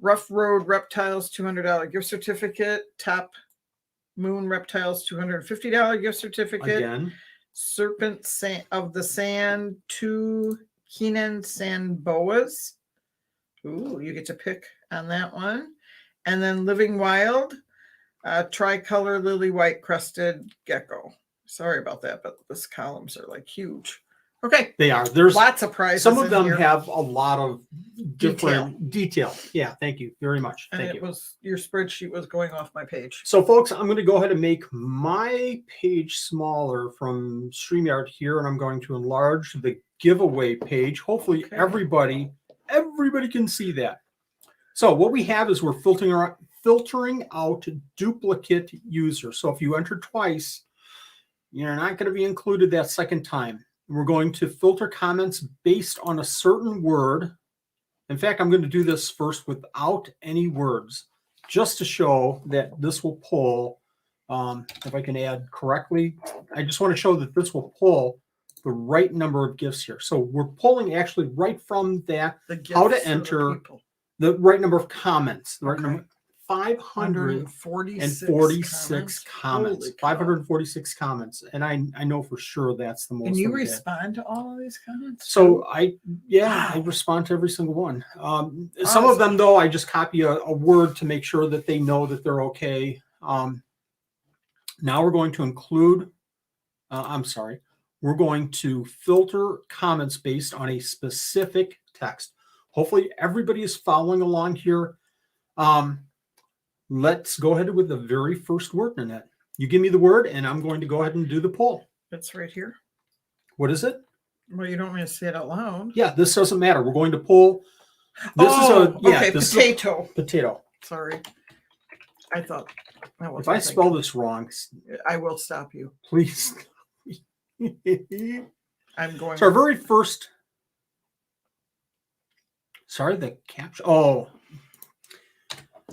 Rough Road Reptiles, $200 gift certificate. Top Moon Reptiles, $250 gift certificate. Again. Serpents of the Sand, 2 kenyan sand boas. Ooh, you get to pick on that one. And then Living Wild, tricolor lily white crested gecko. Sorry about that, but these columns are like huge. Okay, They are. There's lots of prizes. some of in them here. have a lot of different detail. Yeah, thank you very much. And Thank it you. was your spreadsheet was going off my page. So, folks, I'm going to go ahead and make my page smaller from StreamYard here, and I'm going to enlarge the giveaway page. Hopefully, Okay. everybody can see that. So, what we have is we're filtering out duplicate users. So, if you enter twice, you're not going to be included that second time. We're going to filter comments based on a certain word. In fact, I'm going to do this first without any words, just to show that this will pull, if I can add correctly, I just want to show that this will pull the right number of gifts here. So we're pulling actually right from that, The how to gifts for the enter people. the right number of comments, the right Okay. number, 546 146 comments, Holy cow. 546 comments. And I know for sure that's the most. And you that we had. respond to all of these comments? So I Wow. respond to every single one. Some Awesome. of them though, I just copy a word to make sure that they know that they're okay. Now we're going to include, we're going to filter comments based on a specific text. Hopefully everybody is following along here. Let's go ahead with the very first word, Nanette. You give me the word and I'm going to go ahead and do the poll. It's right here. What is it? Well, you don't want me to say it out loud. Yeah, this doesn't matter. We're going to pull. This okay, this is potato. a potato. Sorry. I thought. If I spell this wrong, I will stop you. please. I'm going. So our very first. Sorry, the caption. Oh,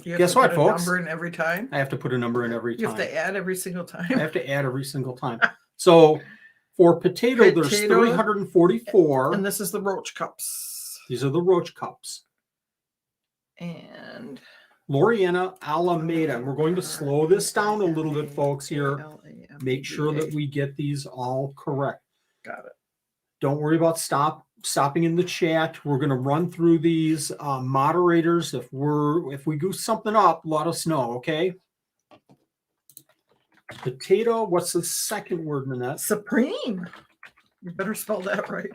you have guess to what, put a folks? number in every time. I have to put a number in every You time. have to add every single I time. have to add every single time. So for potato, there's Potato. 344. And this is the roach cups. These are the roach cups. And Loriana Alameda. And we're going to slow this down a little bit, folks, here. Alameda. Make sure that we get these all correct. got it. Don't worry about stopping in the chat. We're going to run through these moderators. If we goose something up, let us know, okay? Potato. What's the second word, Nanette? Supreme. You better spell that right.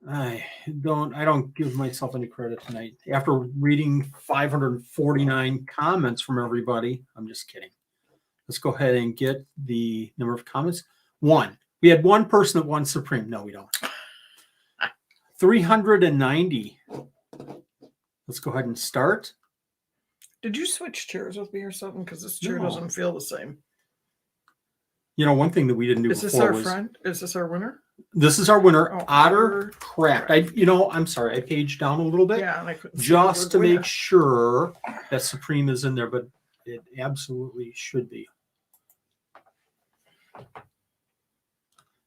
I don't give myself any credit tonight. After reading 549 comments from everybody, I'm just kidding. Let's go ahead and get the number of comments. 1. We had one person that won Supreme. No, we don't. 390. Let's go ahead and start. Did you switch chairs with me or something? Because this chair No. doesn't feel the same. You know, one thing that we didn't do Is this before our was friend? Is this our winner? This is our winner, Oh, Otter Craft. I'm sorry, I paged down a little bit Yeah, and I couldn't see the just word to winner. make sure that Supreme is in there, but it absolutely should be.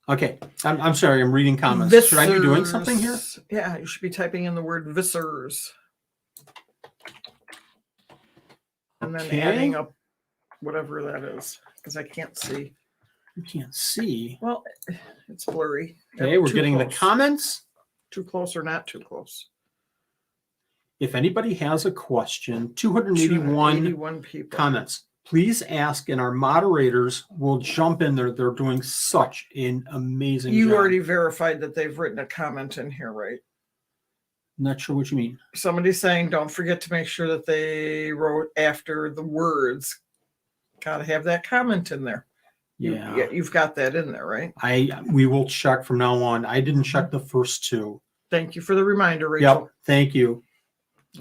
Okay, I'm sorry, I'm reading comments. Should I be doing something here? Viscers. Yeah, you should be typing in the word viscers. And then Okay. adding up whatever that is, because I can't see. You can't see. Well, it's blurry. Okay, we're Too getting the close. comments. Too close or not too close. If anybody has a question, 281 281 people. comments. Please ask, and our moderators will jump in there. They're doing such an amazing You job. already verified that they've written a comment in here, right? Not sure what you mean. Somebody's saying, don't forget to make sure that they wrote after the words. Got to have that comment in there. Yeah. You've got that in there, right? We will check from now on. I didn't check the first two. Thank you for the reminder, Rachel. Yep. Thank you.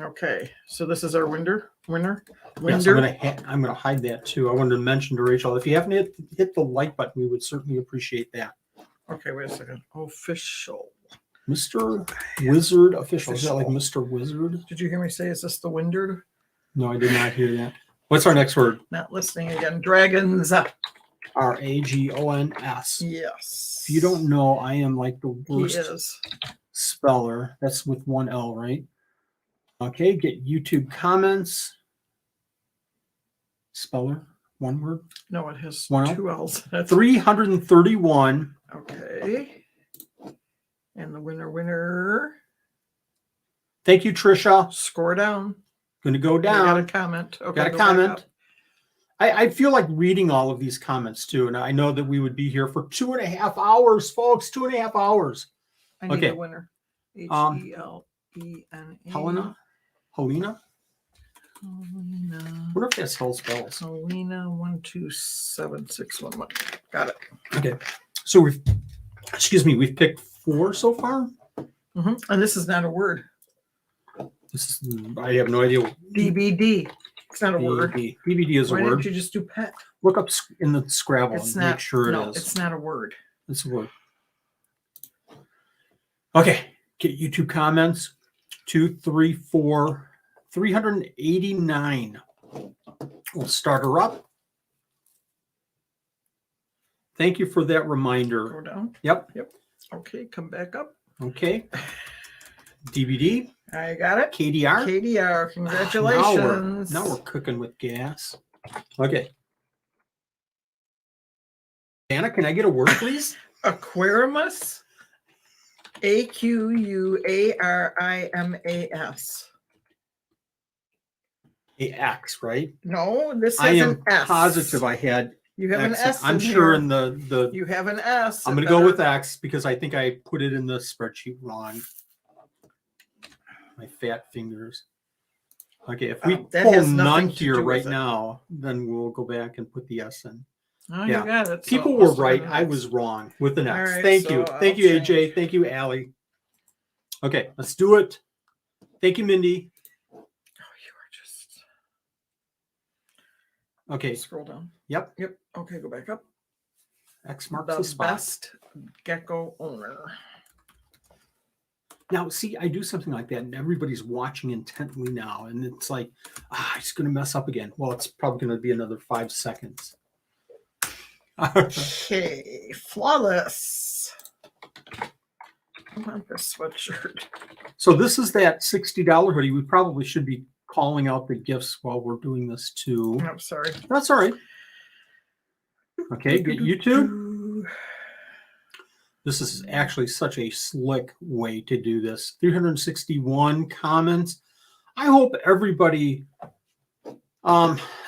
Okay, so this is our winner. Yes, I'm gonna hide that too. I wanted to mention to Rachel, if you haven't hit the like button, we would certainly appreciate that. Okay, wait a second. Official. Mr. Wizard Official. Is that like Mr. Wizard? Did you hear me say, is this the Windard? No, I did not hear that. What's our next word? Not listening again. Dragons. Ragons. Yes. If you don't know, I am like the He worst is. speller. That's with one L, right? Okay, get YouTube comments. Speller, one word. No, it has Wow. 2 L's. That's 331. okay. And the winner. Thank you, Trisha. Score down. Going to go You got a down. comment. Okay, Got a go back comment. up. I feel like reading all of these comments too, and I know that we would be here for 2.5 hours, folks. 2.5 hours. I need Okay. a winner. Helena. Helena. Helena. I wonder if that's how it spells. Helena 127611. Got it. Okay, so we've picked 4 so far. And this is not a word. I have no idea. DBD. It's not a word. DVD is a Why word. didn't you just do pet? Look up in the Scrabble It's and not. make sure it no, is. it's not a word. It's a word. Okay, get YouTube comments. 2, 3, 4, 389. We'll start her up. Thank you for that reminder. Go down. Yep. Okay, come back up. Okay. DVD. I got it. KDR. KDR, congratulations. Now we're cooking with gas. Okay. Anna, can I get a word, please? Aquarimus. Aquarimas. AX, right? No, this I is am an S. positive I had You have an X. S. I'm in sure here. in the You have an S. I'm going to go with X because I think I put it in the spreadsheet wrong. My fat fingers. Okay, if we That pull has none nothing to here do right with it. now, then we'll go back and put the S in. Oh, Yeah. you got it. So People it were must have right. been an I X. was wrong with an X. All right, Thank so you. I'll Thank you, AJ. change. Thank you, Allie. Okay, let's do it. Thank you, Mindy. Oh, you are just. Okay. Scroll down. Yep. Okay, go back up. X marks the The spot. best gecko owner. Now, see, I do something like that, and everybody's watching intently now, and it's like, it's going to mess up again. Well, it's probably going to be another 5 seconds. Okay, flawless. I want this sweatshirt. So this is that $60 hoodie. We probably should be calling out the gifts while we're doing this too. I'm sorry. That's all right. Okay, get YouTube. This is actually such a slick way to do this. 361 comments. I hope everybody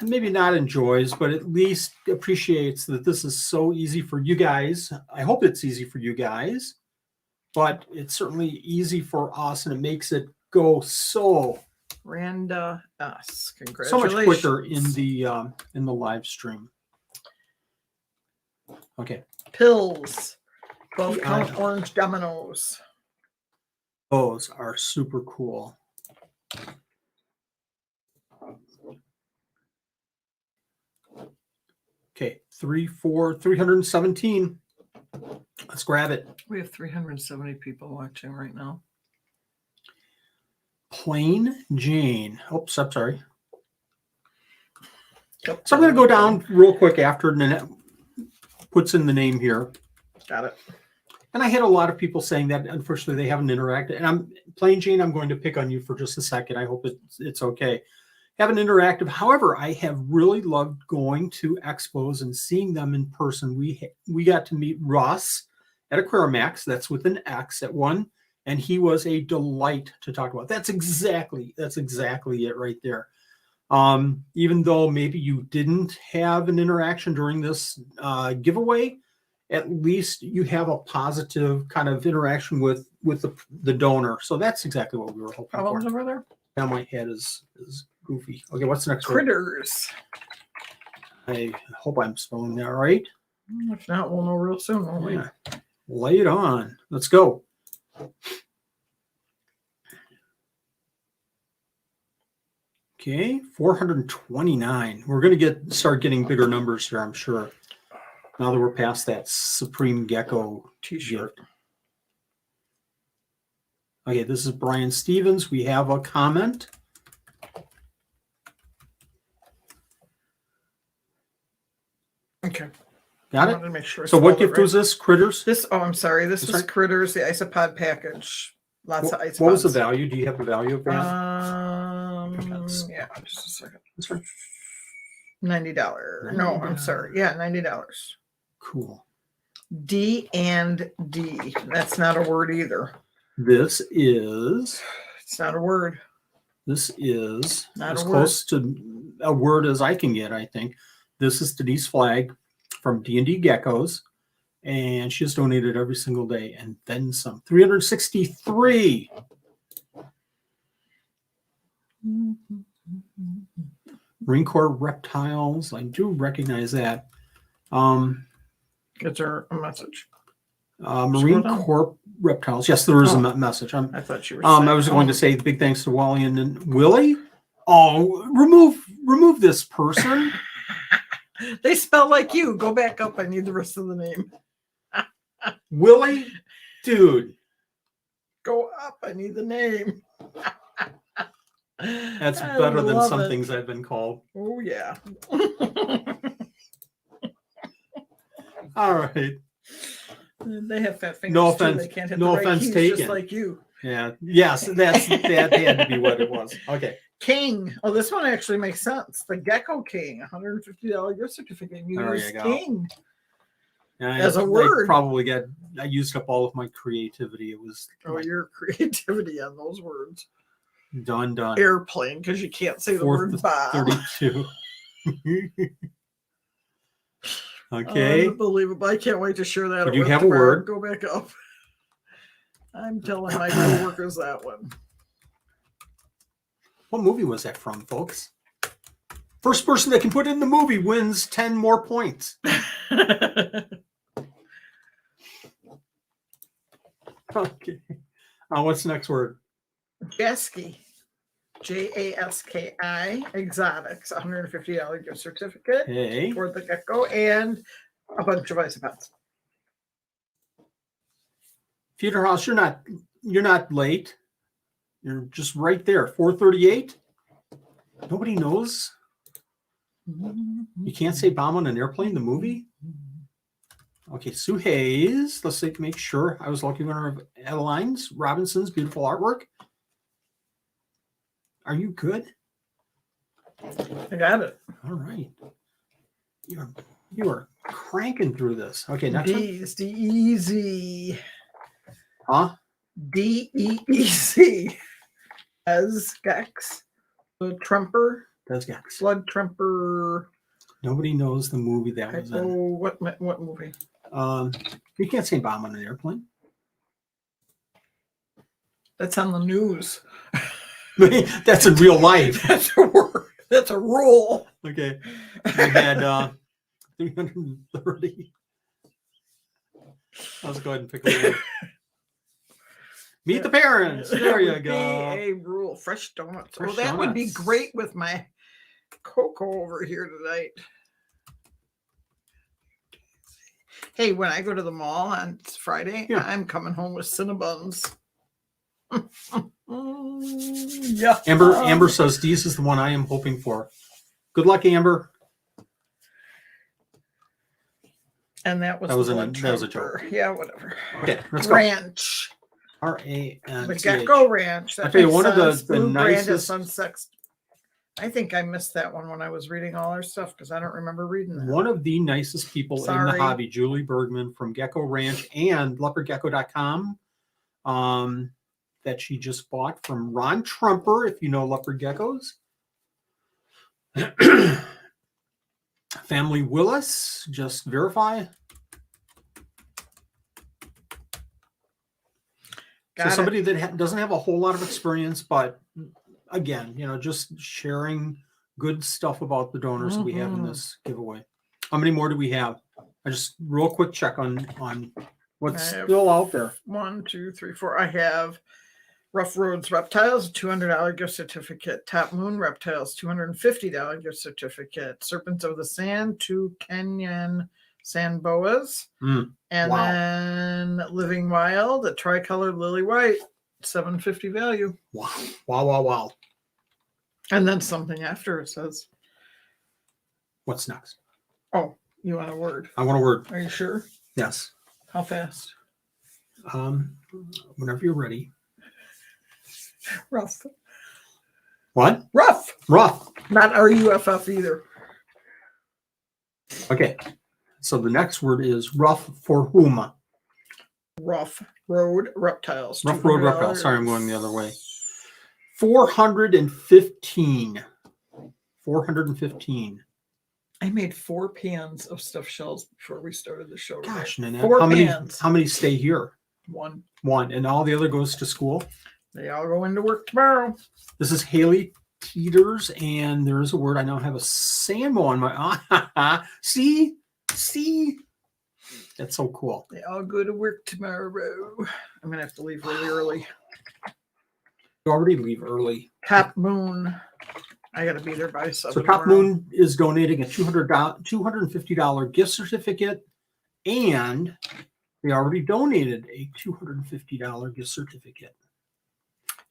maybe not enjoys, but at least appreciates that this is so easy for you guys. I hope it's easy for you guys, but it's certainly easy for us, and it makes it go so Randa S. so Congratulations. much quicker in the live stream. Okay. Pills. 12 Yeah. count orange dominoes. Those are super cool. Okay, 317. Let's grab it. We have 370 people watching right now. Plain Jane. Oops, I'm sorry. Yep. So I'm going to go down real quick after Nanette puts in the name here. Got it. And I had a lot of people saying that unfortunately they haven't interacted. And I'm Plain Jane, I'm going to pick on you for just a second. I hope it's okay. Haven't interactive. However, I have really loved going to expos and seeing them in person. We got to meet Ross at Aquarimax. That's with an X at one. And he was a delight to talk about. That's exactly it right there. Even though maybe you didn't have an interaction during this giveaway, at least you have a positive kind of interaction with the donor. So that's exactly what we were hoping Problems for. over there? Now my head is goofy. Okay, what's the next word? Critters. I hope I'm spelling that right. If not, we'll know real soon, won't we? Yeah. Lay it on. Let's go. Okay, 429. We're going to start getting bigger numbers here, I'm sure. Now that we're past that Supreme Gecko T-shirt. gift. Okay, this is Brian Stevens. We have a comment. Okay. Got I it? wanted to make sure I So what spelled it gift was right. this? Critters? This, oh, I'm sorry. This That's was right. Critters, the Isopod package. Lots of isopods. What was the value? Do you have the value of that? Yeah, just a second. That's right. $90. No, I'm sorry. Yeah, $90. Cool. D and D. That's not a word either. This is It's not a word. Not Not as a word. close to a word as I can get, I think. This is Deez flag from D&D Geckos, and she has donated every single day, and then some. 363. Marine Corps Reptiles. I do recognize that. Is there a message? Marine down. Corps Reptiles. Yes, there is Oh. a message. I thought you were I saying- was going to say big thanks to Wally and Willie. Oh, remove this person. They spell like you. Go back up. I need the rest of the name. Willie, dude. Go up. I need the name. That's I better than love some it. things I've been called. Oh, yeah. All right. They have fat fingers. No too. offense- They can't hit no the right offense keys, taken. just like you. Yeah. Yes, that had to be what it was. Okay. King. Oh, this one actually makes sense. The Gecko King, $150 gift certificate. You There use you go. King. And As a word. I used up all of my creativity. It was Oh, your creativity on those words. done. Airplane, because you can't say the word bomb. 32. Okay. Unbelievable. I can't wait to share that. Would you with have a tomorrow. word? Go back up. I'm telling my coworkers that one. What movie was that from, folks? First person that can put in the movie wins 10 more points. Okay. What's the next word? Jaski. Jaski. Exotics. $150 gift certificate Hey. toward the Gecko and a bunch of isopods. Peter House, you're not late. You're just right there. 438. Nobody knows. You can't say bomb on an airplane, the movie? Okay, Sue Hayes. Let's make sure. I was lucky winner of Adeline's Robinson's beautiful artwork. Are you good? I got it. All right. You are cranking through this. Okay, next one. Deez. D-E-Z. Huh? D-E-E-Z. As Gex. The Tremper. That's Gex. Blood Tremper. Nobody knows the movie that was Hypo. in. What movie? You can't say bomb on an airplane. That's on the news. That's in real life. That's a word. That's a rule. Okay. We had 330. Let's go ahead and pick a word. Meet the parents. There you Would be go. a rule. Fresh donuts. Fresh Oh, that would be donuts. great with my cocoa over here tonight. Hey, when I go to the mall on Friday, Yeah. I'm coming home with Cinnabons. Yeah. Amber says Deez is the one I am hoping for. Good luck, Amber. And that was That was a tremper. joke. Yeah, whatever. Okay, let's go. Ranch. R-A-N-C-H. The Gecko Ranch. I tell you, makes one of sense. the Blue grandis, nicest- unsexed. I think I missed that one when I was reading all our stuff because I don't remember reading that. One of the nicest people in Sorry. the hobby, Julie Bergman from Gecko Ranch and leopardgecko.com, that she just bought from Ron Tremper, if you know leopard geckos. Family Willis, just verify. Got So it. somebody that doesn't have a whole lot of experience, but again, just sharing good stuff about the donors that we have in Mhm. this giveaway. How many more do we have? I just real quick check on what's I have still out there. 1, 2, 3, 4. I have Rough Roads Reptiles, $200 gift certificate. Top Moon Reptiles, $250 gift certificate. Serpents of the Sand, 2 Kenyan sand boas. Mm, And wow. then Living Wild, a tricolor lily white, $750 value. Wow. And then something after it says, What's next? oh, you want a word? I want a word. Are you sure? Yes. How fast? Whenever you're ready. Rough. What? Rough. Rough. Not R-U-F-F either. Okay. So the next word is rough for whom? Rough Road Reptiles. Rough Road $200. Reptiles. Sorry, I'm going the other way. 415. 415. I made 4 pans of stuffed shells before we started the show. today. Gosh, Nanette. 4 How pans. many stay here? 1. One. And all the other goes to school? They all go into work tomorrow. This is Haley Teeters, and there is a word. I now have a Samo on my see? That's so cool. They all go to work tomorrow. I'm going to have to leave really early. You already leave early. Top Moon. I got to be there by 7. So Top tomorrow. Moon is donating a $250 gift certificate, and they already donated a $250 gift certificate.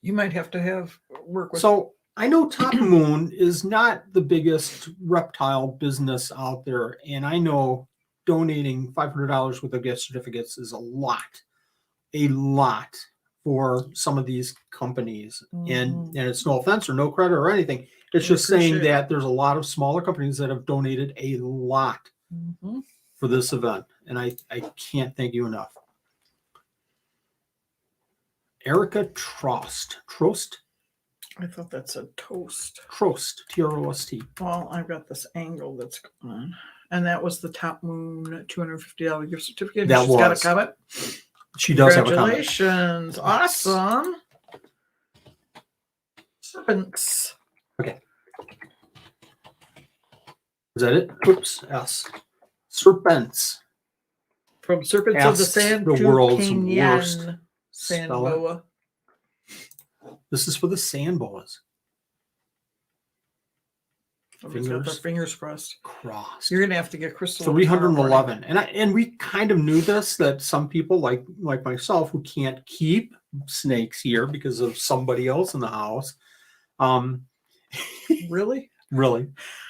You might have to work with. So I know Top Moon is not the biggest reptile business out there, and I know donating $500 worth of gift certificates is a lot for some of these companies. And it's no offense or no credit or anything. It's just saying appreciate that there's a lot of smaller companies that have donated a lot for this event, and I can't thank you enough. Erica Trost. I thought that said toast. Trost. T-R-O-S-T. Well, I've got this angle that's going on. And that was the Top Moon $250 gift certificate. That She's got a was. comment. She does have a comment. Congratulations. Awesome. Serpents. Okay. Is that it? Oops. S. Serpents. From Serpents of the Asks Sand the to world's kenyan worst sand speller. boa. This is for the sand boas. Somebody's got their fingers crossed. Crossed. You're gonna have to get Crystal. 311. And we kind of knew this, that some people like myself who can't keep snakes here because of somebody else in the house. Really? Really.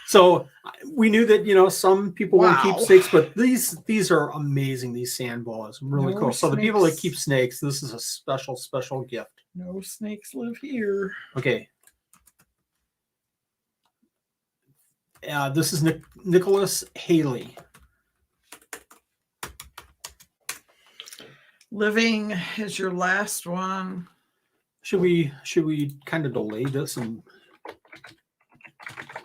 So we knew that, some people won't keep Wow. snakes, but these are amazing, these sand boas. Really No cool. So the people that snakes. keep snakes, this is a special gift. No snakes live here. Okay. This is Nicholas Haley. Living is your last one. Should we kind of delay this and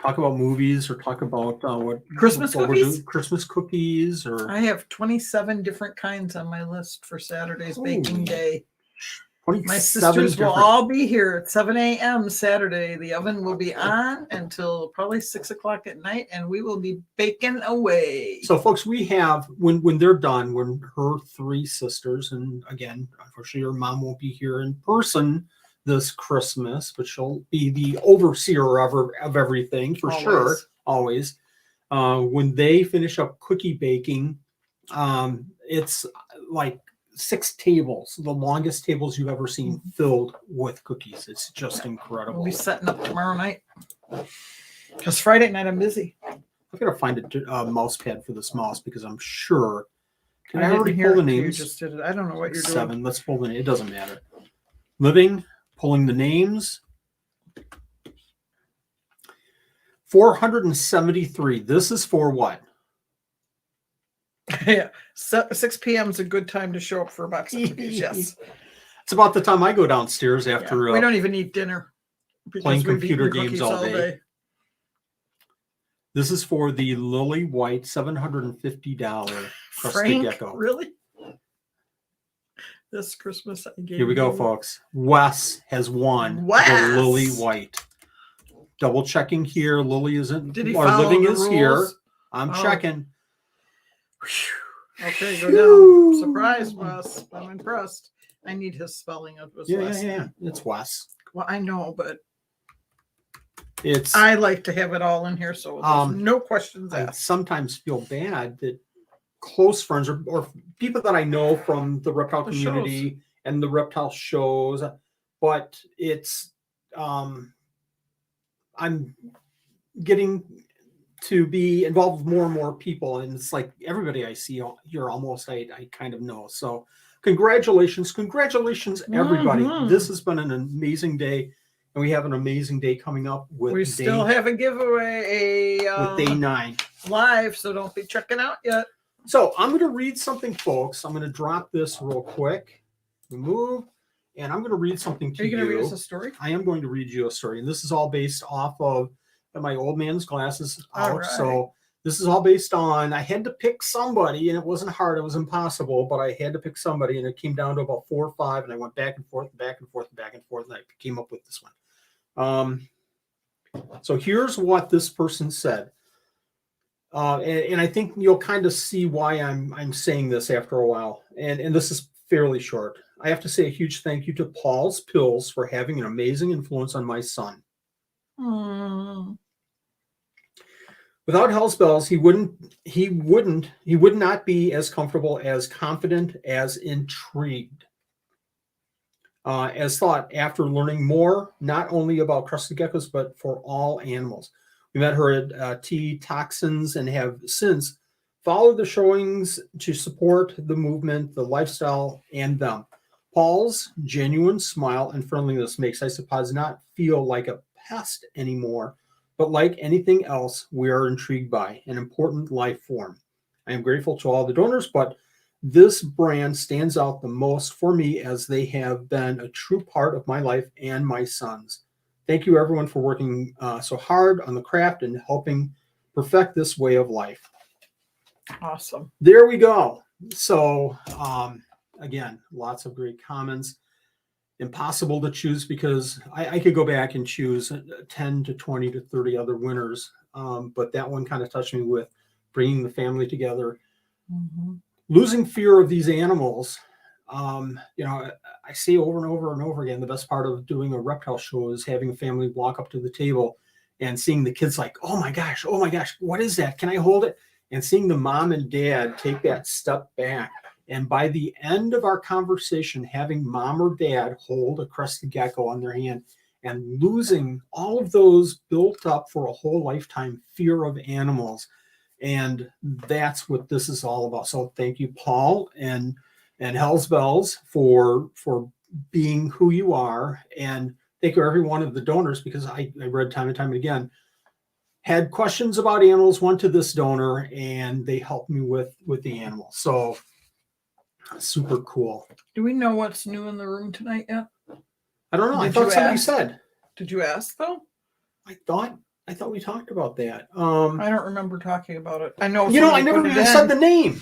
talk about movies or talk about what Christmas what we're cookies? doing? Christmas cookies or I have 27 different kinds on my list for Saturday's baking Holy day. 27 My sisters will different- all be here at 7 a.m. Saturday. The oven will be on until probably 6 o'clock at night, and we will be baking away. So, folks, we have when they're done, when her 3 sisters, and again, unfortunately, her mom won't be here in person this Christmas, but she'll be the overseer of everything for sure, always. When they finish up cookie baking It's like 6 tables, the longest tables you've ever seen filled with cookies. It's just incredible. We'll be setting up tomorrow night. Because Friday night I'm busy. I'm gonna find a mouse pad for this mouse because I'm sure. Can I, didn't already hear pull it the till you names? just did it. I don't know what you're 7. doing. Let's pull the name. It doesn't matter. Living, pulling the names. 473. This is for what? Yeah. 6 p.m. is a good time to show up for a box of cookies. Yes. It's about the time I go downstairs after Yeah. We don't even eat dinner. because playing we've computer eaten games cookies all day. This is for the Lilly White $750 crusted Frank, gecko. really? This Christmas I gave Here we go, you- folks. Wes has won Wes! the Lilly White. Double checking here. Lilly isn't. Did he Our follow living the is here. rules? I'm Oh. checking. Okay, go Phew. down. Surprise, Wes. I'm impressed. I need his spelling of his last name. It's Wes. Well, I know, but It's. I like to have it all in here, so there's no questions I asked. sometimes feel bad that close friends or people that I know from the reptile The community and the reptile shows, but it's I'm getting to be involved with more and more people, and it's like everybody I see here almost I kind of know. So congratulations everybody. Mhm. This has been an amazing day, and we have an amazing day coming up with We day, still have a giveaway with day 9. live, so don't be checking out yet. So I'm going to read something, folks. I'm going to drop this real quick, remove, and I'm going to read something to Are you you. going to read us a story? I am going to read you a story, and this is all based off of my old man's glasses out. All right. So this is all based on, I had to pick somebody, and it wasn't hard. It was impossible, but I had to pick somebody, and it came down to about 4 or 5, and I went back and forth, back and forth, back and forth, and I came up with this one. So here's what this person said. And I think you'll kind of see why I'm saying this after a while. And this is fairly short. I have to say a huge thank you to Paul's Pills for having an amazing influence on my son. Hmm. Without Hell's Bells, he would not be as comfortable, as confident, as intrigued, as thought after learning more, not only about crested geckos, but for all animals. We met her at T Toxins and have since followed the showings to support the movement, the lifestyle, and them. Paul's genuine smile and friendliness makes Isopods not feel like a pest anymore, but like anything else we are intrigued by, an important life form. I am grateful to all the donors, but this brand stands out the most for me as they have been a true part of my life and my son's. Thank you, everyone, for working so hard on the craft and helping perfect this way of life. Awesome. There we go. So, again, lots of great comments. Impossible to choose because I could go back and choose 10 to 20 to 30 other winners. But that one kind of touched me with bringing the family together, losing fear of these animals. I see over and over and over again, the best part of doing a reptile show is having a family walk up to the table and seeing the kids like, oh my gosh, what is that? Can I hold it? And seeing the mom and dad take that step back. And by the end of our conversation, having mom or dad hold a crested gecko on their hand and losing all of those built up for a whole lifetime fear of animals. And that's what this is all about. So thank you, Paul and Hell's Bells for being who you are. And thank you every one of the donors, because I read time and time again, had questions about animals, went to this donor, and they helped me with the animals. So super cool. Do we know what's new in the room tonight yet? I don't know. I Did thought you somebody ask? said. Did you ask though? I thought we talked about that. I don't remember talking about it. I know. I somebody never put it even in. said the name.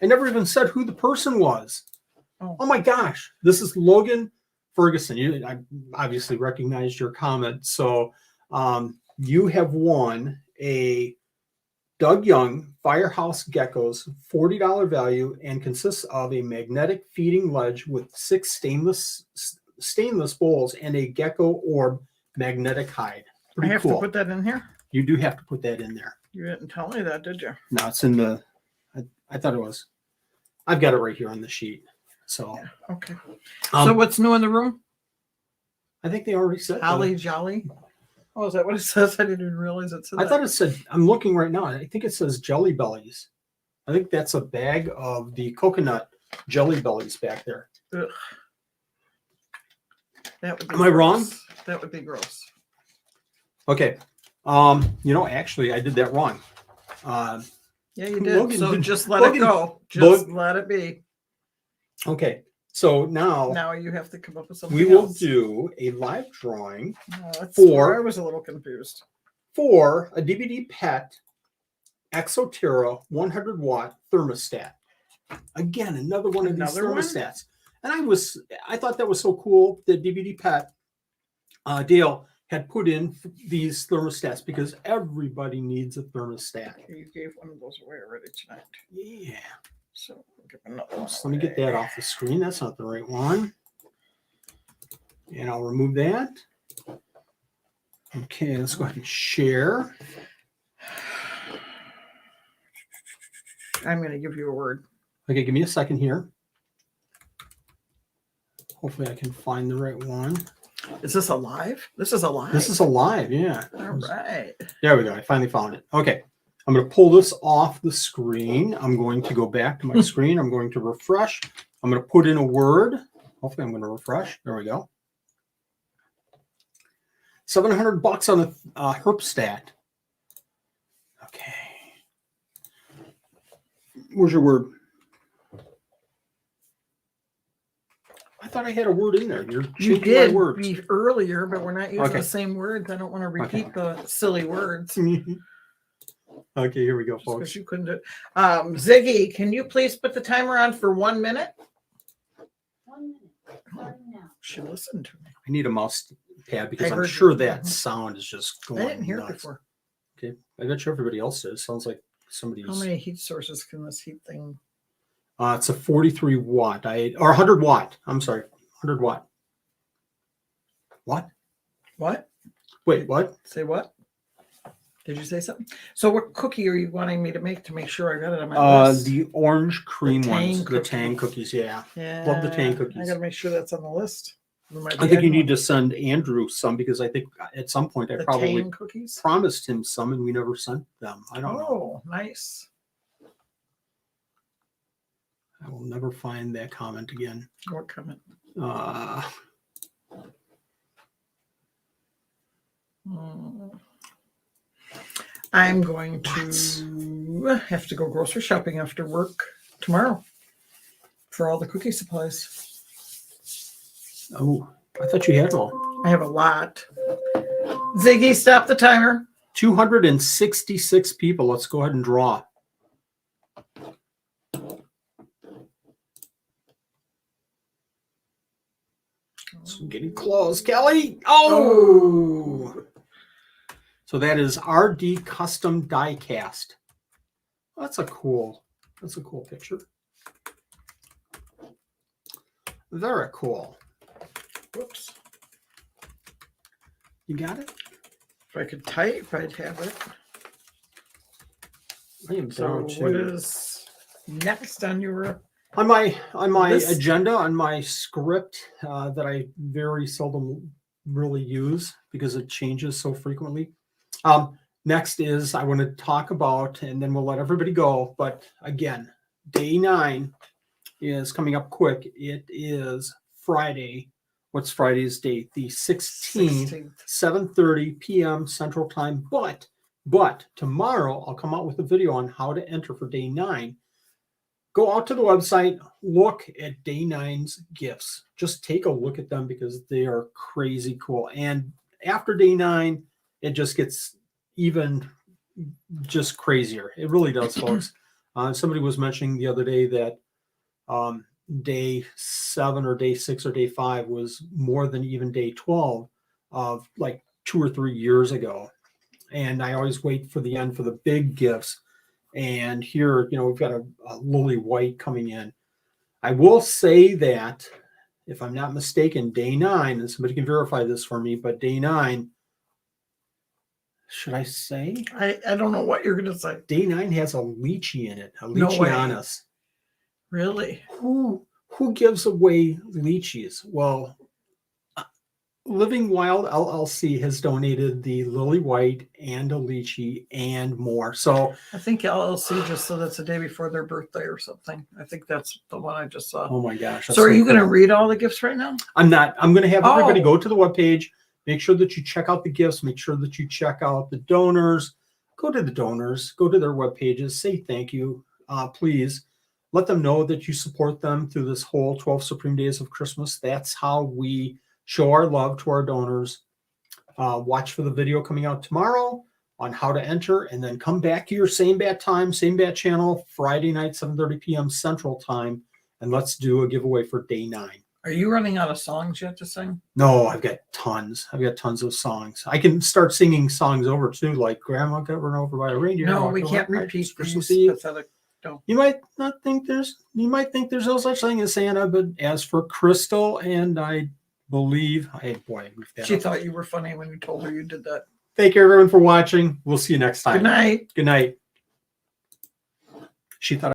I never even said who the person was. Oh. My gosh. This is Logan Ferguson. I obviously recognized your comment. So you have won a Doug Young Firehouse Geckos $40 value and consists of a magnetic feeding ledge with 6 stainless bowls and a gecko orb magnetic hide. I Pretty have cool. to put that in here. You do have to put that in there. You didn't tell me that, did you? No, it's in the. I thought it was. I've got it right here on the sheet. So, Yeah. Okay. So what's new in the room? I think they already said that. Holly Jolly. Oh, is that what it says? I didn't even realize it said I that. thought it said, I'm looking right now. I think it says Jelly Bellies. I think that's a bag of the coconut Jelly Bellies back there. Ugh. That would be Am I wrong? gross. That would be gross. Okay. Actually, I did that wrong. Yeah, you did. Logan So did- just let Logan- it go. Just Logan- let it be. Okay. So now Now you have to come up with something we will else. do a live drawing That's for- where I was a little confused. for a DVD Pet Exoterra 100 watt thermostat. Again, another one of these Another one? thermostats. And I thought that was so cool that DVD Pet Dale had put in these thermostats because everybody needs a thermostat. You gave one of those away already tonight. Yeah. So we'll give another one. So let me get that off the screen. That's not the right one. And I'll remove that. Okay, let's go ahead and share. I'm going to give you a word. Okay, give me a second here. Hopefully I can find the right one. Is this alive? This is alive. This is alive, yeah. All right. There we go. I finally found it. Okay. I'm going to pull this off the screen. I'm going to go back to my screen. I'm going to refresh. I'm going to put in a word. Hopefully I'm going to refresh. There we go. $700 on a Herpstat. Okay. Where's your word? I thought I had a word in there. You're You changing my did words. be earlier, but we're not using Okay. the same words. I don't want to repeat the silly words. Okay, here we go, Just because folks. you couldn't do it. Ziggy, can you please put the timer on for 1 minute? 1 minute, starting now. She listened to me. I need a mouse pad because I I'm heard sure you. that Mhm. sound is just I going didn't hear it nuts. before. Okay, I bet you everybody else does. Sounds like somebody's. How many heat sources can this heat thing? It's a 43 watt. Or 100 watt. I'm sorry, 100 watt. What? What? Wait, what? Say what? Did you say something? So what cookie are you wanting me to make sure I got it on my list? The orange cream ones, Tang the cookie. Tang cookies. Yeah, Yeah, love the Tang I cookies. got to make sure that's on the list. We might I be think you adding need one. to send Andrew some because I think at some point I the probably Tang cookies. promised him some and we never sent them. I don't know. Oh, nice. I will never find that comment again. What comment? I'm going to have to go grocery shopping after work tomorrow for all the cookie supplies. Oh, I thought you had all. I have a lot. Ziggy, stop the timer. 266 people. Let's go ahead and draw. It's getting close, Kelly. Oh! So that is RD Custom Die Cast. That's a cool picture. Very cool. Whoops. You got it? If I could type, I'd have it. I am So down what to is next on your on my This- agenda, on my script that I very seldom really use because it changes so frequently. Next is I want to talk about, and then we'll let everybody go. But again, day 9 is coming up quick. It is Friday. What's Friday's date? The 16th. 7:30 p.m. Central Time. But tomorrow I'll come out with a video on how to enter for day 9. Go out to the website, look at day 9's gifts. Just take a look at them because they are crazy cool. And after day 9, it just gets even just crazier. It really does, folks. Somebody was mentioning the other day that day 7 or day 6 or day 5 was more than even day 12 of like 2 or 3 years ago. And I always wait for the end for the big gifts. And here, we've got a Lilly White coming in. I will say that, if I'm not mistaken, day 9, and somebody can verify this for me, but day 9, should I say? I don't know what you're going to say. Day 9 has a lychee in it, a No way. Lycheanus. Really? Who gives away lychees? Well, Living Wild LLC has donated the Lily White and a lychee and more. So, I think LLC just said it's the day before their birthday or something. I think that's the one I just saw. oh my gosh. that's So are you going to cool. read all the gifts right now? I'm not. I'm going to have everybody Oh. go to the webpage, make sure that you check out the gifts, make sure that you check out the donors. Go to the donors, go to their web pages, say thank you. Please let them know that you support them through this whole 12 Supreme Days of Christmas. That's how we show our love to our donors. Watch for the video coming out tomorrow on how to enter, and then come back here, same bat time, same bat channel, Friday night, 7:30 p.m. Central Time, and let's do a giveaway for day 9. Are you running out of songs yet to sing? No, I've got tons. I've got tons of songs. I can start singing songs over too, like Grandma got run over by a reindeer. No, Walked we over can't by repeat Christmas these Eve. pathetic. You might think there's no such thing as Santa, but as for Crystal, and I believe, She thought you were funny when you told her you did that. Thank you everyone for watching. We'll see you next time. Good night. Good night. She thought